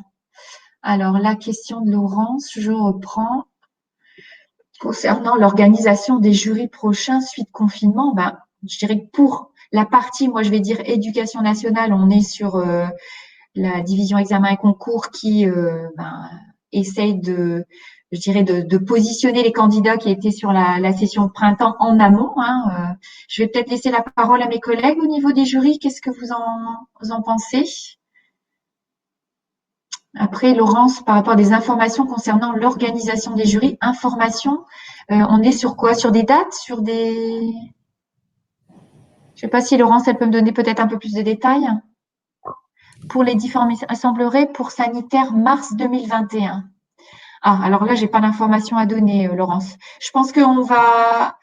Alors, la question de Laurence, je reprends. Concernant l'organisation des jurys prochains suite confinement, je dirais que pour la partie, moi, je vais dire éducation nationale, on est sur la division examen et concours qui essaye je dirais, de positionner les candidats qui étaient sur la session de printemps en amont. Hein. Je vais peut-être laisser la parole à mes collègues au niveau des jurys. Qu'est-ce que vous en pensez? Après, Laurence, par rapport à des informations concernant l'organisation des jurys, informations, on est sur quoi? Sur des dates? Sur des... Je sais pas si Laurence, elle peut me donner peut-être un peu plus de détails. Pour les différents, il semblerait pour sanitaire mars 2021. Ah, alors là, j'ai pas d'informations à donner, Laurence. Je pense qu'on va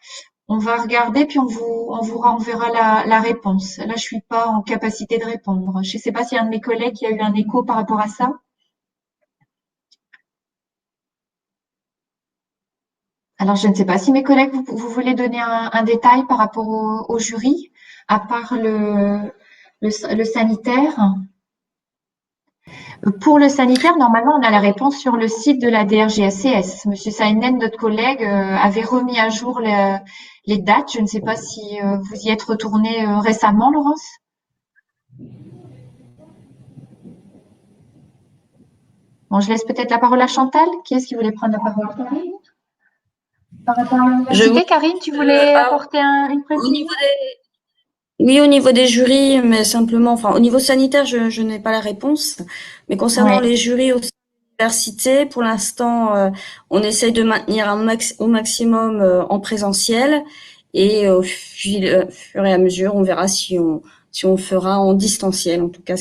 regarder puis on vous renverra la réponse. Là, je suis pas en capacité de répondre. Je sais pas s'il y a un de mes collègues qui a eu un écho par rapport à ça. Alors, je ne sais pas si mes collègues, vous voulez donner un détail par rapport au jury, à part le sanitaire. Pour le sanitaire, normalement, on a la réponse sur le site de la DRGACS. Monsieur Sainen, notre collègue, avait remis à jour les dates. Je ne sais pas si vous y êtes retourné récemment, Laurence. Bon, je laisse peut-être la parole à Chantal. Qui est-ce qui voulait prendre la parole? Karine? Par rapport à l'université, Karine, tu voulais apporter une précision? Oui, au niveau des jurys, mais simplement, enfin, au niveau sanitaire, je n'ai pas la réponse. Mais concernant Ouais. les jurys au sein de l'université, pour l'instant, on essaye de maintenir au maximum en présentiel. Et au fur et à mesure, on verra si on fera en distanciel. En tout cas,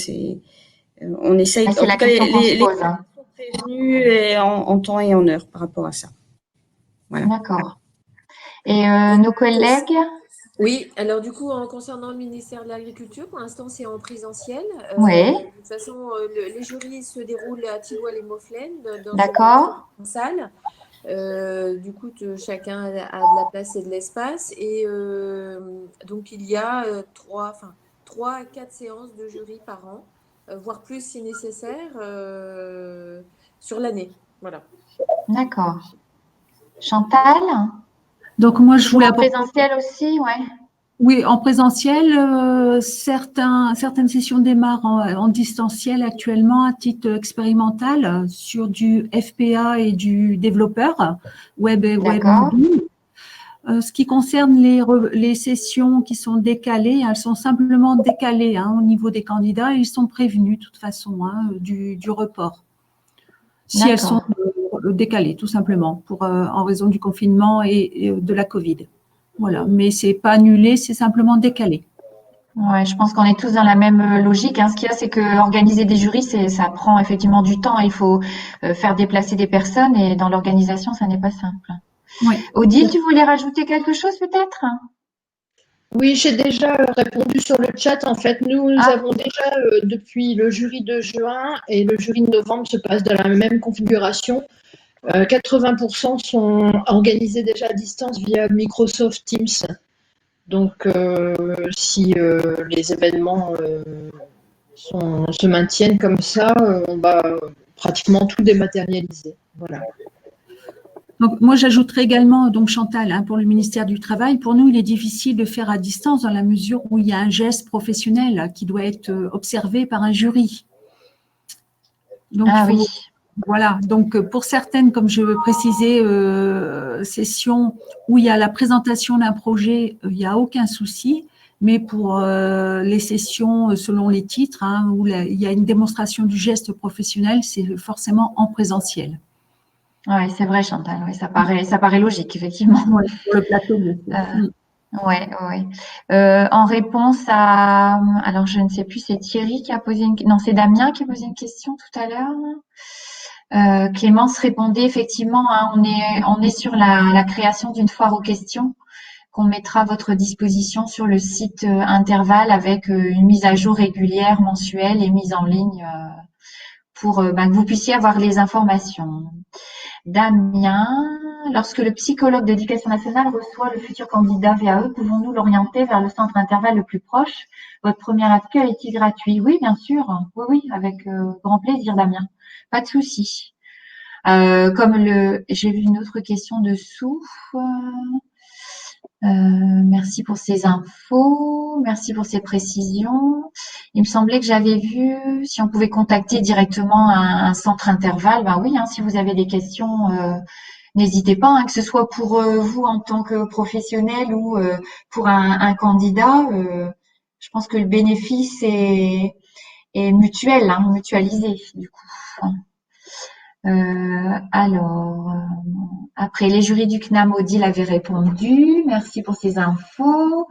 on essaye. C'est En la tout cas, question qu'on se les pose. Hein. sont prévenus et en temps et en heure par rapport à ça. Voilà. D'accord. Et nos collègues? Oui, alors du coup, en concernant le ministère de l'Agriculture, pour l'instant, c'est en présentiel. Oui. De toute façon, les jurys se déroulent à Tilloy-les-Maufflaines, dans D'accord. une salle. Du coup, chacun a de la place et de l'espace. Et donc, il y a 3 à 4 séances de jury par an, voire plus si nécessaire, sur l'année. Voilà. D'accord. Chantal? Donc moi, je voulais En apporter. présentiel aussi, ouais. Oui, en présentiel, certaines sessions démarrent en distanciel actuellement à titre expérimental sur du FPA et du développeur web et web D'accord. mobile. Ce qui concerne les sessions qui sont décalées, elles sont simplement décalées au niveau des candidats et ils sont prévenus de toute façon du report. Si elles sont décalées, tout simplement, en raison du confinement et de la Covid. Voilà, mais c'est pas annulé, c'est simplement décalé. Ouais, je pense qu'on est tous dans la même logique. Hein. Ce qu'il y a, c'est que organiser des jurys, ça prend effectivement du temps. Il faut faire déplacer des personnes et dans l'organisation, ça n'est pas simple. Oui. Odile, tu voulais rajouter quelque chose peut-être? Oui, j'ai déjà répondu sur le chat. En fait, nous avons déjà, depuis le jury de juin et le jury de novembre se passe dans la même configuration. 80% sont organisés déjà à distance via Microsoft Teams. Donc, si les événements se maintiennent comme ça, on va pratiquement tout dématérialiser. Voilà. Donc, moi, j'ajouterais également, donc Chantal, pour le ministère du Travail, pour nous, il est difficile de faire à distance dans la mesure où il y a un geste professionnel qui doit être observé par un jury. Donc, oui. Voilà, donc pour certaines, comme je précisais, sessions où il y a la présentation d'un projet, il n'y a aucun souci, mais pour les sessions selon les titres, où il y a une démonstration du geste professionnel, c'est forcément en présentiel. Oui, c'est vrai, Chantal. Oui, ça paraît logique, effectivement. Ouais, pour le plateau, bien sûr. Ouais. En réponse alors je ne sais plus, c'est Thierry qui a posé non, c'est Damien qui a posé une question tout à l'heure. Clémence répondait effectivement, on est sur la création d'une foire aux questions qu'on mettra à votre disposition sur le site Interval avec une mise à jour régulière, mensuelle et mise en ligne pour que vous puissiez avoir les informations. Damien, lorsque le psychologue d'éducation nationale reçoit le futur candidat VAE, pouvons-nous l'orienter vers le centre Interval le plus proche? Votre premier accueil est-il gratuit? Oui, bien sûr. Oui, avec grand plaisir, Damien. Pas de souci. J'ai vu une autre question dessous. Merci pour ces infos, merci pour ces précisions. Il me semblait que j'avais vu si on pouvait contacter directement un centre intervalle. Ben oui, hein, si vous avez des questions, n'hésitez pas, hein, que ce soit pour vous en tant que professionnel ou pour un candidat. Je pense que le bénéfice est mutuel, hein, mutualisé du coup. Alors, après, les jurys du CNAM, Odile avait répondu. Merci pour ces infos.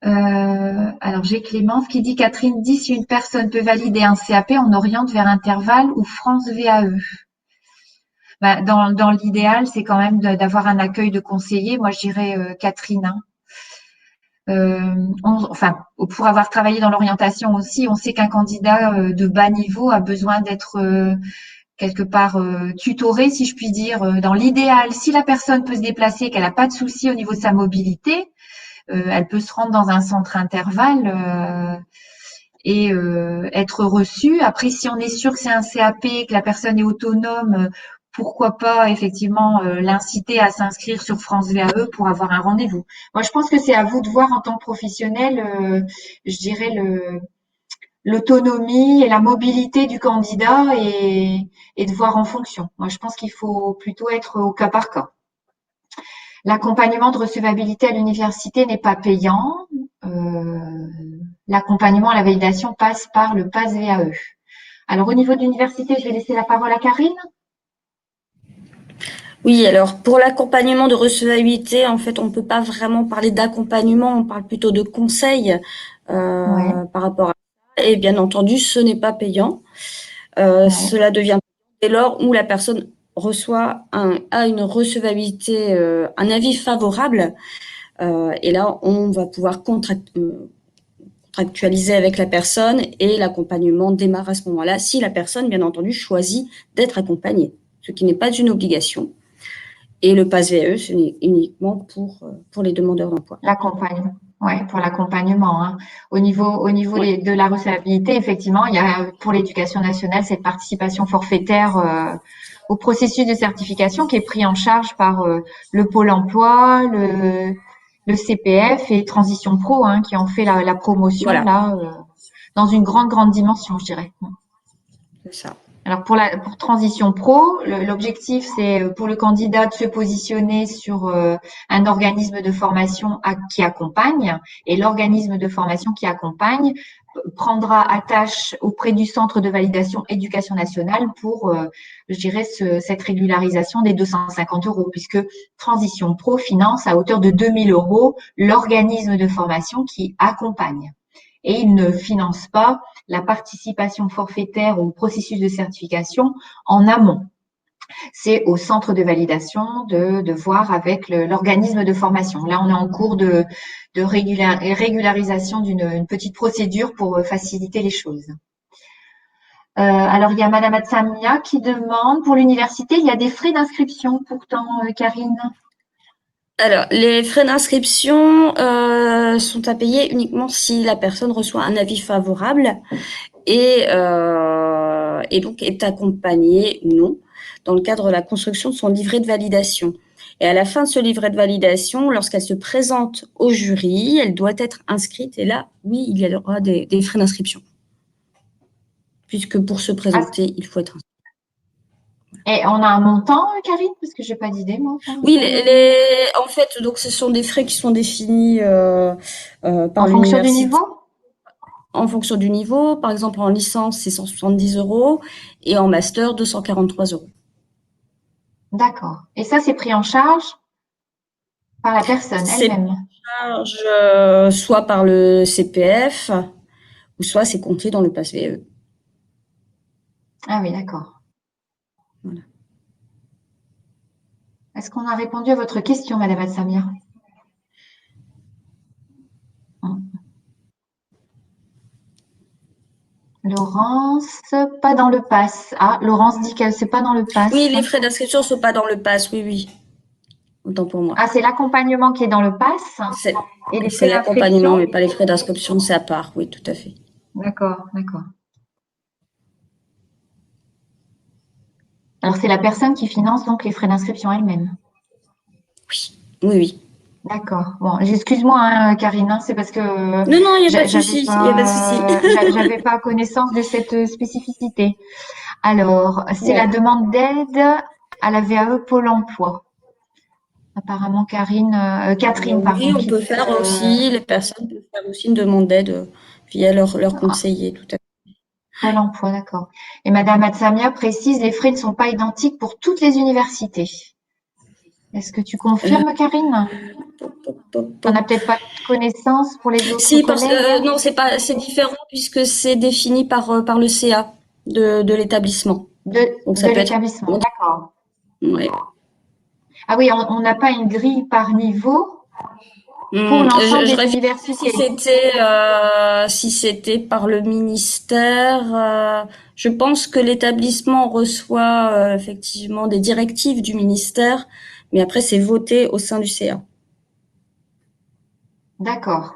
Alors, j'ai Clémence qui dit, Catherine dit, si une personne peut valider un CAP, on oriente vers Intervalle ou France VAE. Bah, dans l'idéal, c'est quand même d'avoir un accueil de conseiller. Moi, je dirais Catherine, hein. Enfin, pour avoir travaillé dans l'orientation aussi, on sait qu'un candidat de bas niveau a besoin d'être quelque part tutoré, si je puis dire. Dans l'idéal, si la personne peut se déplacer, qu'elle n'a pas de souci au niveau de sa mobilité, elle peut se rendre dans un centre intervalle et être reçue. Après, si on est sûr que c'est un CAP, que la personne est autonome, pourquoi pas effectivement l'inciter à s'inscrire sur France VAE pour avoir un rendez-vous. Moi, je pense que c'est à vous de voir en tant que professionnel, je dirais l'autonomie et la mobilité du candidat et de voir en fonction. Moi, je pense qu'il faut plutôt être au cas par cas. L'accompagnement de recevabilité à l'université n'est pas payant. L'accompagnement à la validation passe par le PASS VAE. Alors, au niveau de l'université, je vais laisser la parole à Karine. Oui, alors pour l'accompagnement de recevabilité, en fait, on ne peut pas vraiment parler d'accompagnement, on parle plutôt de conseil par rapport à ça. Et bien entendu, ce n'est pas payant. Cela devient dès lors où la personne a une recevabilité, un avis favorable. Et là, on va pouvoir contractualiser avec la personne et l'accompagnement démarre à ce moment-là, si la personne, bien entendu, choisit d'être accompagnée, ce qui n'est pas une obligation. Et le PASS VAE, ce n'est uniquement pour les demandeurs d'emploi. L'accompagnement. Ouais, pour l'accompagnement, hein. Au niveau Oui. de la recevabilité, effectivement, il y a pour l'éducation nationale cette participation forfaitaire au processus de certification qui est pris en charge par le Pôle emploi, le CPF et Transition Pro, hein, qui ont fait la promotion Voilà, là dans une grande dimension, je dirais. c'est ça. Alors pour Transition Pro, l'objectif c'est pour le candidat de se positionner sur un organisme de formation qui accompagne et l'organisme de formation qui accompagne prendra attache auprès du centre de validation éducation nationale pour, je dirais, cette régularisation des 250 € puisque Transition Pro finance à hauteur de 2000 € l'organisme de formation qui accompagne. Et il ne finance pas la participation forfaitaire au processus de certification en amont. C'est au centre de validation de voir avec l'organisme de formation. Là, on est en cours de régularisation d'une petite procédure pour faciliter les choses. Alors, il y a Madame Atsamia qui demande, pour l'université, il y a des frais d'inscription pourtant, Karine. Alors, les frais d'inscription sont à payer uniquement si la personne reçoit un avis favorable et donc est accompagnée ou non dans le cadre de la construction de son livret de validation. Et à la fin de ce livret de validation, lorsqu'elle se présente au jury, elle doit être inscrite. Et là, oui, il y aura des frais d'inscription. Puisque pour se présenter, il faut être inscrit. Et on a un montant, Karine, parce que j'ai pas d'idée, moi. Oui, en fait, donc ce sont des frais qui sont définis par En fonction du l'université. niveau? En fonction du niveau. Par exemple, en licence, c'est 170 € et en master, 243 €. D'accord. Et ça, c'est pris en charge par la personne C'est elle-même. charge soit par le CPF ou soit c'est compté dans le PASS VAE. Ah oui, d'accord. Voilà. Est-ce qu'on a répondu à votre question, Madame Atsamir? Laurence, pas dans le pass. Ah, Laurence dit que c'est pas dans le pass. Oui, les frais d'inscription ne sont pas dans le PASS, oui. Autant pour moi. Ah, c'est l'accompagnement qui est dans le pass et les C'est frais l'accompagnement, d'inscription. mais pas les frais d'inscription, c'est à part, oui, tout à fait. D'accord, d'accord. Alors, c'est la personne qui finance donc les frais d'inscription elle-même. Oui, oui, oui. D'accord. Bon, excuse-moi, hein, Karine, hein, c'est parce que Non, non, il n'y a pas de souci, il n'y a pas de souci. j'avais pas connaissance de cette spécificité. Alors, c'est la Ouais. demande d'aide à la VAE Pôle emploi. Apparemment, Catherine, Oui, pardon, on qui peut veut faire aussi, les personnes peuvent faire aussi une demande d'aide via leur conseiller, tout à fait. Pôle emploi, d'accord. Et Madame Atsamia précise, les frais ne sont pas identiques pour toutes les universités. Est-ce que tu Euh, confirmes, Karine? pop, pop, pop, Tu n'en pop. as peut-être pas de connaissance pour les autres Si, collègues? non, c'est différent puisque c'est défini par le CA de l'établissement. Donc ça De peut être, l'établissement, d'accord. ouais. Ah oui, on n'a pas une grille par niveau pour l'ensemble Je des réfléchis universités. si c'était par le ministère. Je pense que l'établissement reçoit effectivement des directives du ministère, mais après c'est voté au sein du CA. D'accord.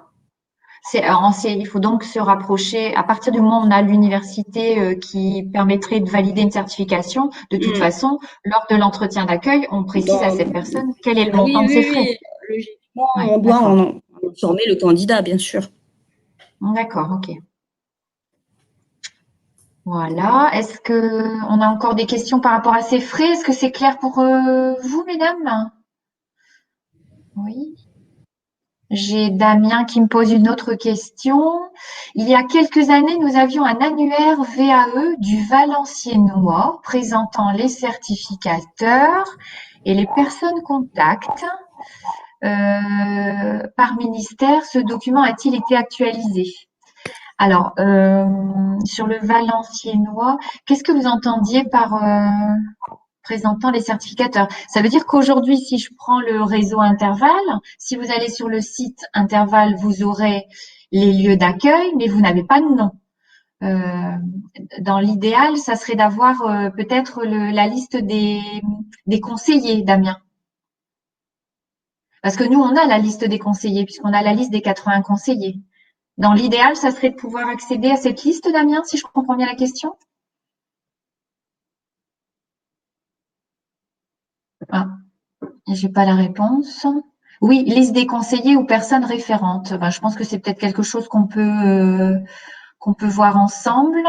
Il faut donc se rapprocher, à partir du moment où on a l'université qui permettrait de valider une certification, de toute Mm. façon, lors de l'entretien d'accueil, on précise à Dans- cette personne quel est le oui, montant de ses oui, frais. oui. Logiquement, Oui, on doit d'accord. en informer le candidat, bien sûr. D'accord, ok. Voilà. Est-ce que on a encore des questions par rapport à ces frais? Est-ce que c'est clair pour vous, mesdames? Oui. J'ai Damien qui me pose une autre question. Il y a quelques années, nous avions un annuaire VAE du Valenciennois présentant les certificateurs et les personnes contacts. Par ministère, ce document a-t-il été actualisé? Alors, sur le Valenciennois, qu'est-ce que vous entendiez par présentant les certificateurs? Ça veut dire qu'aujourd'hui, si je prends le réseau Interval, si vous allez sur le site Interval, vous aurez les lieux d'accueil, mais vous n'avez pas de nom. Euh, dans l'idéal, ça serait d'avoir peut-être la liste des conseillers, Damien. Parce que nous, on a la liste des conseillers, puisqu'on a la liste des 80 conseillers. Dans l'idéal, ça serait de pouvoir accéder à cette liste, Damien, si je comprends bien la question. Ah, j'ai pas la réponse. Oui, liste des conseillers ou personnes référentes. Ben, je pense que c'est peut-être quelque chose qu'on peut voir ensemble.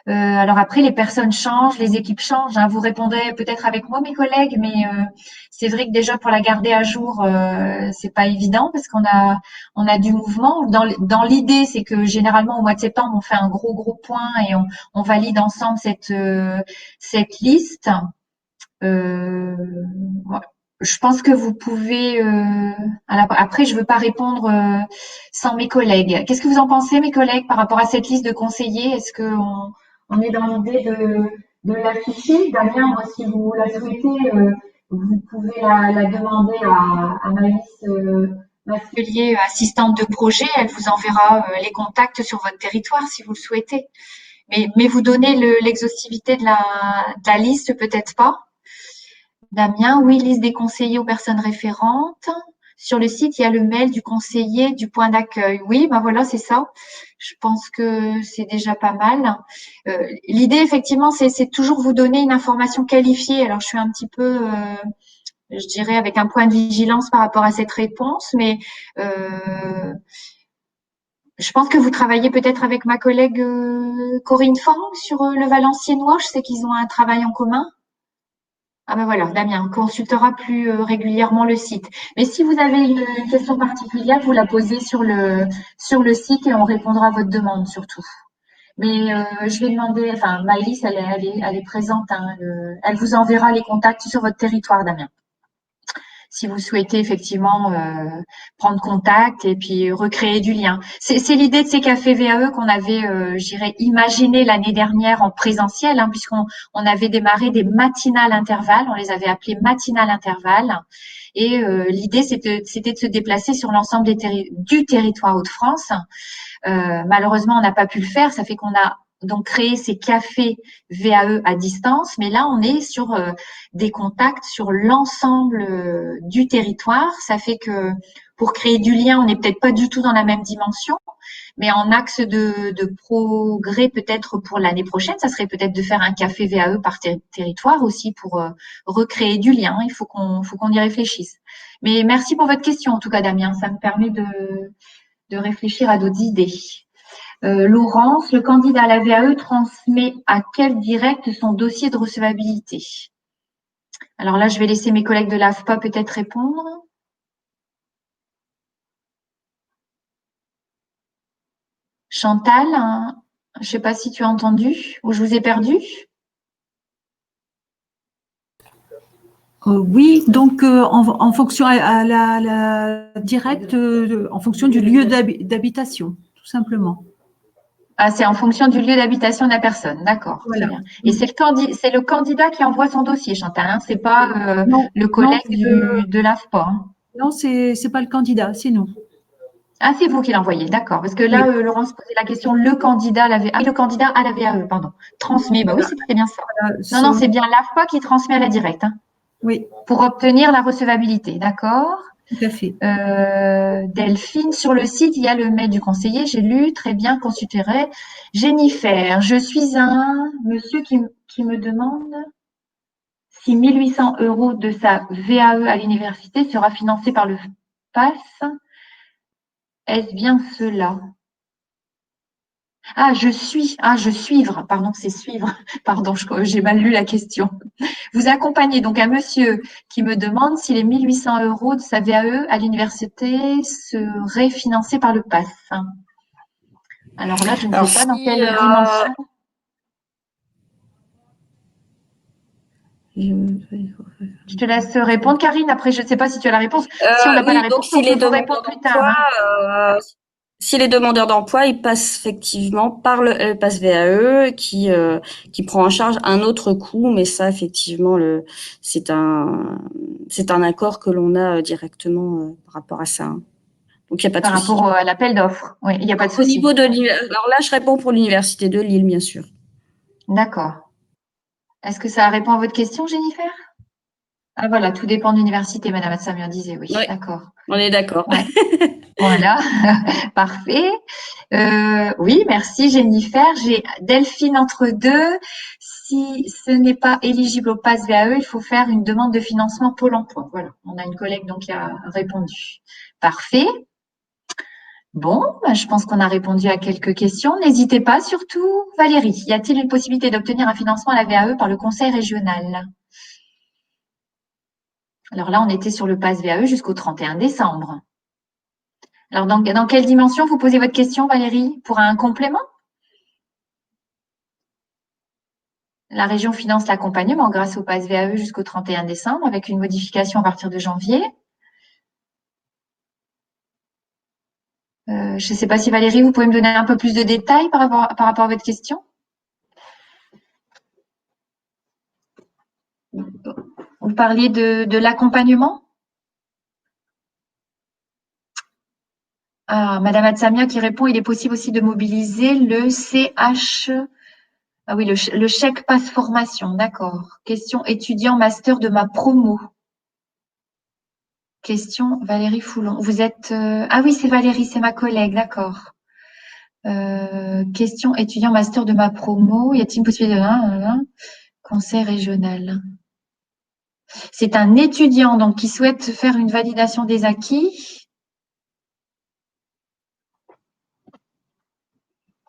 Alors après, les personnes changent, les équipes changent, hein. Vous répondrez peut-être avec moi, mes collègues, mais c'est vrai que déjà pour la garder à jour, c'est pas évident parce on a du mouvement. Dans l'idée, c'est que généralement au mois de septembre, on fait un gros point et on valide ensemble cette liste. Ouais. Je pense que vous pouvez. Après, je veux pas répondre sans mes collègues. Qu'est-ce que vous en pensez, mes collègues, par rapport à cette liste de conseillers? Est-ce on est dans l'idée de l'afficher? Damien, moi, si vous la souhaitez, vous pouvez la demander à Maëlys Masquelier, assistante de projet. Elle vous enverra les contacts sur votre territoire si vous le souhaitez. Mais vous donner l'exhaustivité de la liste, peut-être pas. Damien, oui, liste des conseillers aux personnes référentes. Sur le site, il y a le mail du conseiller du point d'accueil. Oui, ben voilà, c'est ça. Je pense que c'est déjà pas mal. L'idée, effectivement, c'est toujours vous donner une information qualifiée. Alors, je suis un petit peu, je dirais, avec un point de vigilance par rapport à cette réponse, mais je pense que vous travaillez peut-être avec ma collègue Corinne Fang sur le Valenciennois. Je sais qu'ils ont un travail en commun. Ah ben voilà, Damien consultera plus régulièrement le site. Mais si vous avez une question particulière, vous la posez sur le site et on répondra à votre demande surtout. Mais je vais demander, enfin Maëlys, elle est présente, hein, elle vous enverra les contacts sur votre territoire, Damien. Si vous souhaitez effectivement prendre contact et puis recréer du lien. C'est l'idée de ces cafés VAE qu'on avait, j'irais, imaginé l'année dernière en présentiel, hein, on avait démarré des matinales intervalles, on les avait appelées matinales intervalles. Et l'idée, c'était de se déplacer sur l'ensemble du territoire Hauts-de-France. Malheureusement, on n'a pas pu le faire. Ça fait qu'on a donc créé ces cafés VAE à distance, mais là, on est sur des contacts sur l'ensemble du territoire. Ça fait que pour créer du lien, on n'est peut-être pas du tout dans la même dimension, mais en axe de progrès peut-être pour l'année prochaine, ça serait peut-être de faire un café VAE par territoire aussi pour recréer du lien. Il faut qu'on y réfléchisse. Mais merci pour votre question en tout cas, Damien. Ça me permet de réfléchir à d'autres idées. Laurence, le candidat à la VAE transmet à quel direct son dossier de recevabilité? Alors là, je vais laisser mes collègues de l'AFPA peut-être répondre. Chantal, hein, je ne sais pas si tu as entendu ou je vous ai perdu. Oui, donc en fonction à la directe, en fonction du lieu d'habitation, tout simplement. Ah, c'est en fonction du lieu d'habitation de la personne, d'accord, Voilà. très bien. Et c'est le candidat qui envoie son dossier, Chantal, hein, c'est pas Non, le non, collègue de l'AFPA. Hein. non, c'est pas le candidat, c'est nous. Ah, c'est vous qui l'envoyez, d'accord. Parce que là, Oui. Laurence posait la question, le candidat à la VAE. Ah, le candidat à la VAE, pardon. Transmet, bah oui, c'était bien ça. Non, c'est bien l'AFPA qui transmet à la directe. Hein, oui, pour obtenir la recevabilité, d'accord. tout à fait. Delphine, sur le site, il y a le mail du conseiller, j'ai lu, très bien, consulterai. Jennifer, je suis un monsieur qui me demande si 1 800 € de sa VAE à l'université sera financé par le PASS. Est-ce bien cela? Je suivre, pardon, c'est suivre. Pardon, j'ai mal lu la question. Vous accompagnez donc un monsieur qui me demande si les 1 800 € de sa VAE à l'université seraient financés par le PASS. Alors là, je ne sais pas dans quelle dimension. Je te laisse répondre, Karine. Après, je ne sais pas si tu as la réponse. Si on n'a pas la réponse, on peut vous répondre plus tard. Hein. Si les demandeurs d'emploi, ils passent effectivement par le PASS VAE qui prend en charge un autre coût, mais ça effectivement c'est un accord que l'on a directement par rapport à ça. Hein. Donc il n'y a pas de souci. Par rapport à l'appel d'offres, oui, il n'y a pas de souci. Au niveau alors là, je réponds pour l'université de Lille, bien sûr. D'accord. Est-ce que ça répond à votre question, Jennifer? Ah voilà, tout dépend de l'université, Madame Atsamir disait, oui, d'accord. On est d'accord. Ouais. Voilà, parfait. Oui, merci Jennifer. J'ai Delphine entre deux. Si ce n'est pas éligible au PASS VAE, il faut faire une demande de financement Pôle emploi. Voilà, on a une collègue donc qui a répondu. Parfait. Bon, je pense qu'on a répondu à quelques questions. N'hésitez pas, surtout Valérie. Y a-t-il une possibilité d'obtenir un financement à la VAE par le conseil régional? Alors là, on était sur le PASS VAE jusqu'au 31 décembre. Alors, dans quelle dimension vous posez votre question, Valérie? Pour un complément? La région finance l'accompagnement grâce au PASS VAE jusqu'au 31 décembre avec une modification à partir de janvier. Je ne sais pas si Valérie, vous pouvez me donner un peu plus de détails par rapport à votre question? Vous parliez de l'accompagnement? Madame Atsamia qui répond, il est possible aussi de mobiliser le CH. Ah oui, le chèque passe formation, d'accord. Question étudiant master de ma promo. Question Valérie Foulon. Vous êtes Ah oui, c'est Valérie, c'est ma collègue, d'accord. Question étudiant master de ma promo. Y a-t-il une possibilité de conseil régional? C'est un étudiant donc qui souhaite faire une validation des acquis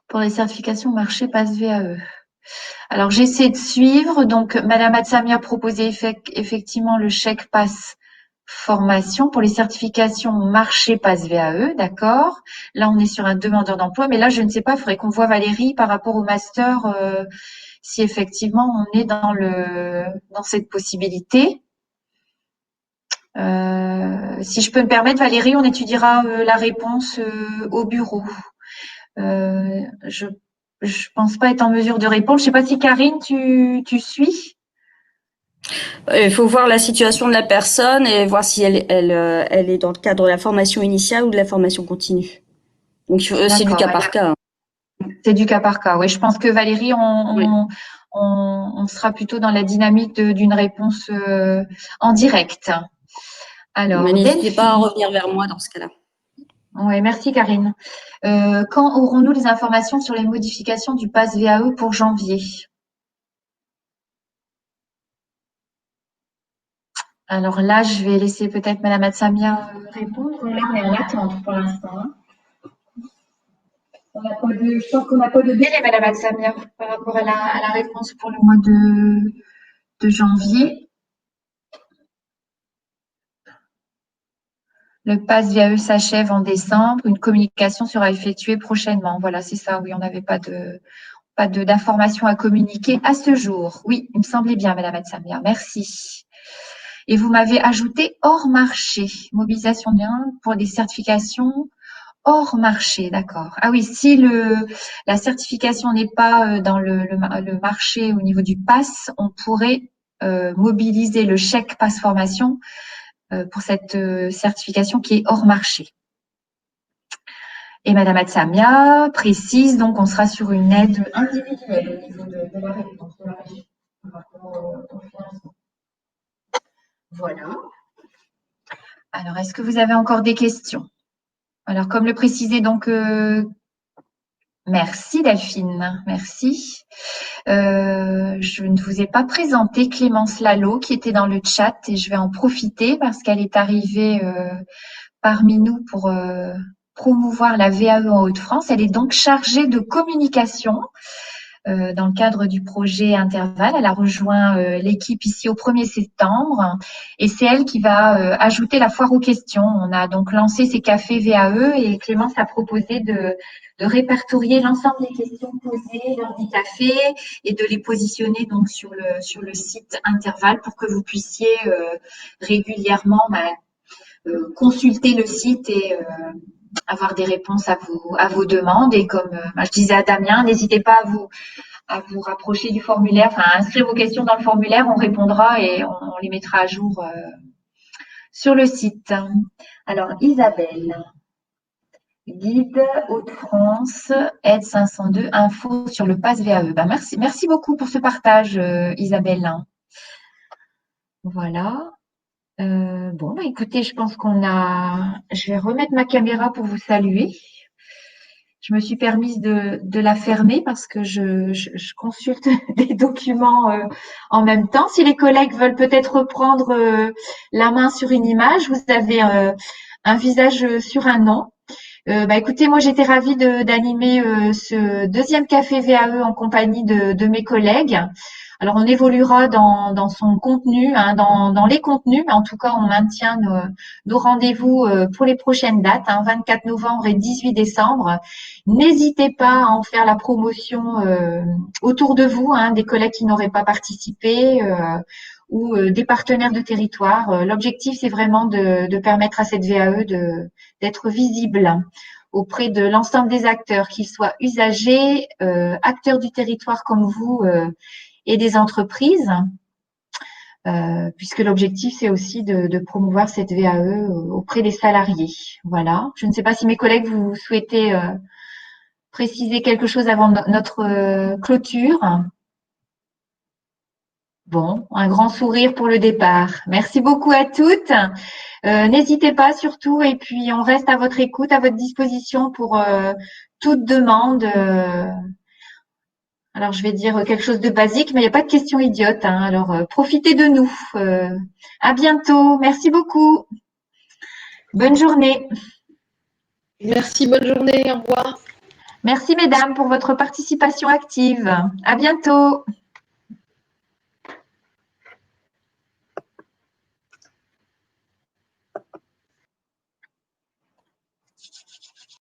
pour les certifications marché passe VAE. Alors j'essaie de suivre. Donc Madame Atsamia a proposé effectivement le chèque passe formation pour les certifications marché passe VAE, d'accord. Là on est sur un demandeur d'emploi, mais là je ne sais pas, il faudrait qu'on voit Valérie par rapport au master si effectivement on est dans cette possibilité. Si je peux me permettre, Valérie, on étudiera la réponse au bureau. Je pense pas être en mesure de répondre. Je sais pas si Karine, tu suis? Il faut voir la situation de la personne et voir si elle est dans le cadre de la formation initiale ou de la formation continue. Donc c'est du cas par cas. C'est du cas par cas. Oui, je pense que Valérie, on sera plutôt dans la dynamique d'une réponse en direct. Alors, Mais n'hésitez pas à Delphine. revenir vers moi dans ce cas-là. Oui, merci Karine. Quand aurons-nous les informations sur les modifications du pass VAE pour janvier? Alors là, je vais laisser peut-être Madame Atsamia répondre. Là, on est en attente pour l'instant, hein. Je pense qu'on n'a pas de délai, Madame Atsamia, par rapport à la réponse pour le mois de janvier. Le pass VAE s'achève en décembre. Une communication sera effectuée prochainement. Voilà, c'est ça. Oui, on n'avait pas d'informations à communiquer à ce jour. Oui, il me semblait bien, Madame Atsamia. Merci. Et vous m'avez ajouté hors marché, mobilisation de biens pour des certifications hors marché, d'accord. Ah oui, si la certification n'est pas dans le marché au niveau du pass, on pourrait mobiliser le chèque pass formation pour cette certification qui est hors marché. Et Madame Atsamia précise, donc on sera sur une aide individuelle au niveau de la réponse de la région par rapport au financement. Voilà. Alors, est-ce que vous avez encore des questions? Alors, comme le précisait donc, merci Delphine, merci. Je ne vous ai pas présenté Clémence Lalo qui était dans le chat et je vais en profiter parce qu'elle est arrivée parmi nous pour promouvoir la VAE en Hauts-de-France. Elle est donc chargée de communication dans le cadre du projet Interval. Elle a rejoint l'équipe ici au 1er septembre et c'est elle qui va ajouter la foire aux questions. On a donc lancé ces cafés VAE et Clémence a proposé de répertorier l'ensemble des questions posées lors des cafés et de les positionner donc sur le site Interval pour que vous puissiez régulièrement consulter le site et avoir des réponses à vos demandes. Et comme je disais à Damien, n'hésitez pas à vous rapprocher du formulaire, enfin à inscrire vos questions dans le formulaire, on répondra et on les mettra à jour sur le site. Alors Isabelle, guide Hauts-de-France, aide 502, info sur le pass VAE. Ben, merci beaucoup pour ce partage Isabelle. Voilà. Bon, bah, écoutez, je pense je vais remettre ma caméra pour vous saluer. Je me suis permise de la fermer parce que je consulte des documents en même temps. Si les collègues veulent peut-être reprendre la main sur une image, vous avez un visage sur un nom. Écoutez, moi j'étais ravie d'animer ce deuxième café VAE en compagnie de mes collègues. Alors on évoluera dans son contenu, hein, dans les contenus, mais en tout cas on maintient nos rendez-vous pour les prochaines dates, hein, 24 novembre et 18 décembre. N'hésitez pas à en faire la promotion autour de vous, hein, des collègues qui n'auraient pas participé ou des partenaires de territoire. L'objectif c'est vraiment de permettre à cette VAE d'être visible auprès de l'ensemble des acteurs, qu'ils soient usagers, acteurs du territoire comme vous et des entreprises, puisque l'objectif, c'est aussi de promouvoir cette VAE auprès des salariés. Voilà. Je ne sais pas si mes collègues, vous souhaitez préciser quelque chose avant notre clôture. Bon, un grand sourire pour le départ. Merci beaucoup à toutes. N'hésitez pas surtout, et puis on reste à votre écoute, à votre disposition pour toute demande. Alors, je vais dire quelque chose de basique, mais il n'y a pas de question idiote, hein. Alors, profitez de nous. À bientôt. Merci beaucoup. Bonne journée. Merci, bonne journée, au revoir. Merci, mesdames, pour votre participation active. À bientôt.